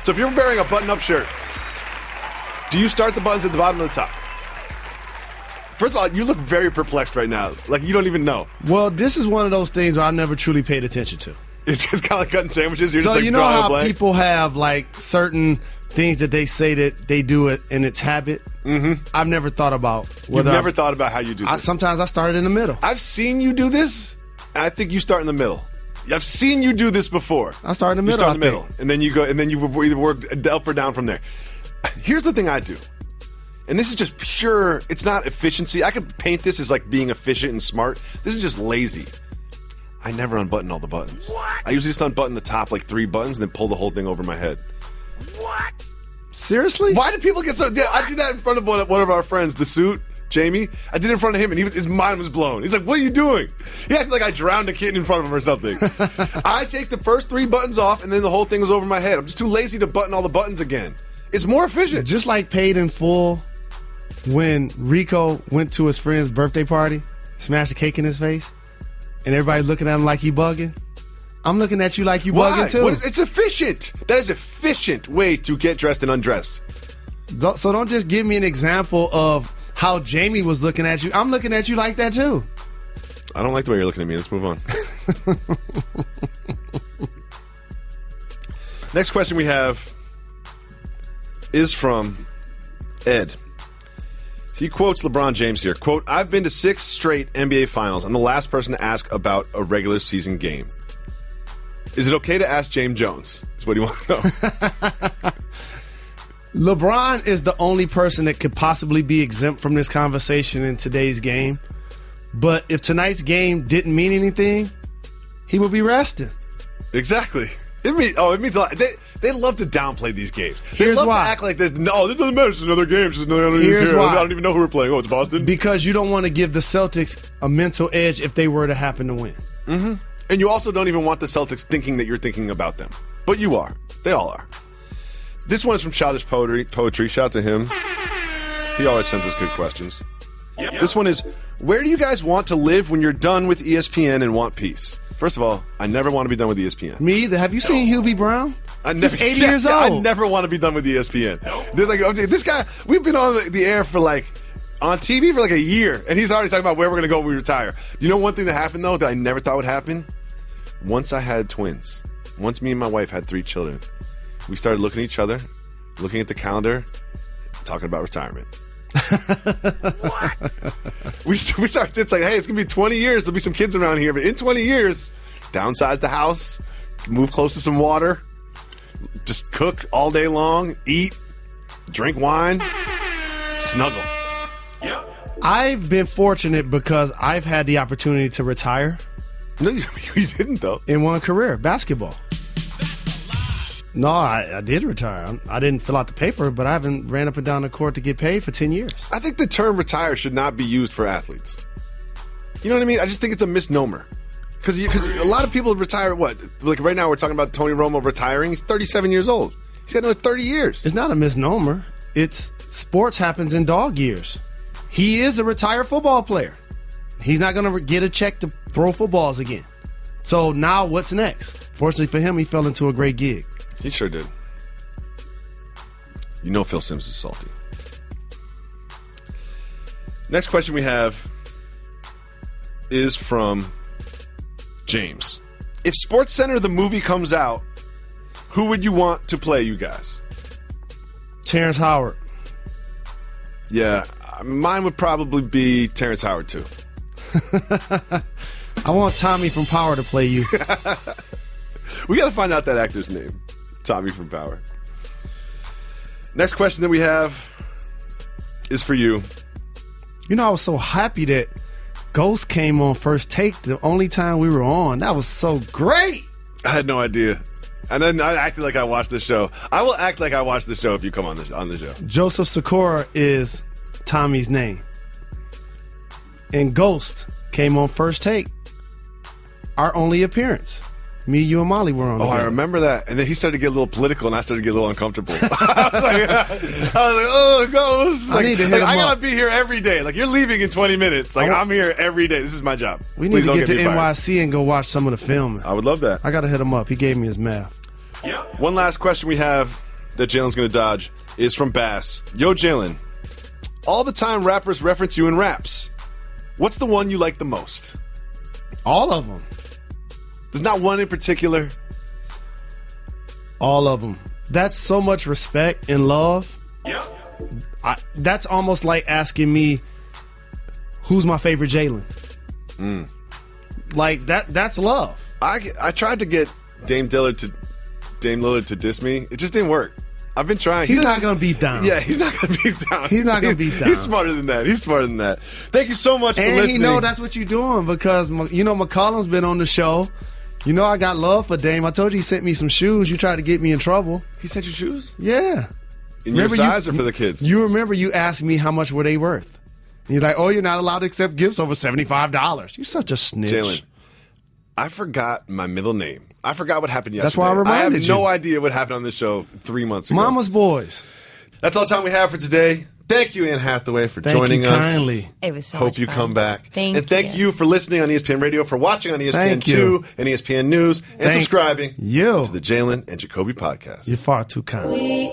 So if you're wearing a button-up shirt, do you start the buttons at the bottom or the top? First of all, you look very perplexed right now. Like you don't even know. Well, this is one of those things where I never truly paid attention to. It's just kind of like cutting sandwiches. You're so just like you know drawing a how blank. people have like certain things that they say that they do it and it's habit? Mm-hmm. I've never thought about You've never thought about how you do this. Sometimes I start in the middle. I've seen you do this, and I think you start in the middle. I've seen you do this before. I start in the middle. You start in the middle, and then you go, and then you either work up or down from there. Here's the thing I do, and this is just pure. It's not efficiency. I could paint this as like being efficient and smart. This is just lazy. I never unbutton all the buttons. What? I usually just unbutton the top like 3 buttons and then pull the whole thing over my head. What? Seriously? Why did people get so... Yeah, I did that in front of one of our friends, the suit, Jamie. I did it in front of him, and his mind was blown. He's like, what are you doing? He acted like I drowned a kid in front of him or something. I take the first 3 buttons off, and then the whole thing is over my head. I'm just too lazy to button all the buttons again. It's more efficient. Just like Paid in Full when Rico went to his friend's birthday party, smashed a cake in his face, and everybody's looking at him like he bugging. I'm looking at you like you bugging too. It's efficient. That is an efficient way to get dressed and undressed. So don't just give me an example of how Jamie was looking at you. I'm looking at you like that too. I don't like the way you're looking at me. Let's move on. Next question we have is from Ed. He quotes LeBron James here. Quote, I've been to 6 straight NBA finals. I'm the last person to ask about a regular season game. Is it okay to ask James Jones? Is what he wants to know. LeBron is the only person that could possibly be exempt from this conversation in today's game. But if tonight's game didn't mean anything, he would be resting. Exactly. It means a lot. They love to downplay these games. Here's love why. to act like this doesn't matter. It's another game. Here's why. I don't even know who we're playing. Oh, it's Boston. Because you don't want to give the Celtics a mental edge if they were to happen to win. Mm-hmm. And you also don't even want the Celtics thinking that you're thinking about them. But you are. They all are. This one is from Childish Poetry. Shout out to him. He always sends us good questions. This one is, where do you guys want to live when you're done with ESPN and want peace? First of all, I never want to be done with ESPN. Me either. Have you seen Hubie Brown? He's 80 years old. I never want to be done with ESPN. This guy, we've been on the air for on TV for a year, and he's already talking about where we're going to go when we retire. You know one thing that happened, though, that I never thought would happen? Once I had twins, once me and my wife had 3 children, we started looking at each other, looking at the calendar, talking about retirement. we started, it's like, hey, it's going to be 20 years. There'll be some kids around here, but in 20 years, downsize the house, move close to some water, just cook all day long, eat, drink wine, snuggle. I've been fortunate because I've had the opportunity to retire. No, you didn't, though. In one career, basketball. No, I did retire. I didn't fill out the paper, but I haven't ran up and down the court to get paid for 10 years. I think the term retire should not be used for athletes. You know what I mean? I just think it's a misnomer. Because a lot of people retire at what? Like right now we're talking about Tony Romo retiring. He's 37 years old. He's got another 30 years. It's not a misnomer. It's sports happens in dog years. He is a retired football player. He's not going to get a check to throw footballs again. So now what's next? Fortunately for him, he fell into a great gig. He sure did. You know Phil Simms is salty. Next question we have is from James. If SportsCenter the movie comes out, who would you want to play you guys? Terrence Howard. Yeah, mine would probably be Terrence Howard too. I want Tommy from Power to play you. We got to find out that actor's name. Tommy from Power. Next question that we have is for you. You know, I was so happy that Ghost came on First Take the only time we were on. That was so great. I had no idea. And then I acted like I watched the show. I will act like I watched the show if you come on the show. Joseph Sikora is Tommy's name. And Ghost came on First Take. Our only appearance. Me, you, and Molly were on. Oh, together. I remember that. And then he started to get a little political, and I started to get a little uncomfortable. I was like, oh, Ghost. I need to hit him I up. gotta be here every day. Like, you're leaving in 20 minutes. Like, I'm here every day. This is my job. We need to get to NYC and go watch some of the filming. I would love that. I got to hit him up. He gave me his math. One last question we have that Jalen's going to dodge is from Bass. Yo, Jalen, all the time rappers reference you in raps. What's the one you like the most? All of them. There's not one in particular? All of them. That's so much respect and love. Yeah. That's almost like asking me, who's my favorite Jalen? Like, that's love. I tried to get Dame Lillard to diss me. It just didn't work. I've been trying. He's not going to beef down. Yeah, he's not going to beef down. He's not going to beef down. He's smarter than that. Thank you so much for listening. And he know that's what you're doing because, you know, McCollum's been on the show. You know I got love for Dame. I told you he sent me some shoes. You tried to get me in trouble. He sent you shoes? Yeah. In your size or for the kids? You remember you asked me how much were they worth. And you're like, oh, you're not allowed to accept gifts over $75. You're such a snitch. Jalen, I forgot my middle name. I forgot what happened yesterday. That's why I reminded you. I have no idea what happened on this show 3 months ago. Mama's boys. That's all the time we have for today. Thank you, Anne Hathaway, for joining us. Kindly. It was so Hope much you fun. come back. Thank you for listening on ESPN Radio, for watching on ESPN2 and ESPN News, and subscribing to the Jalen and Jacoby podcast. You're far too kind.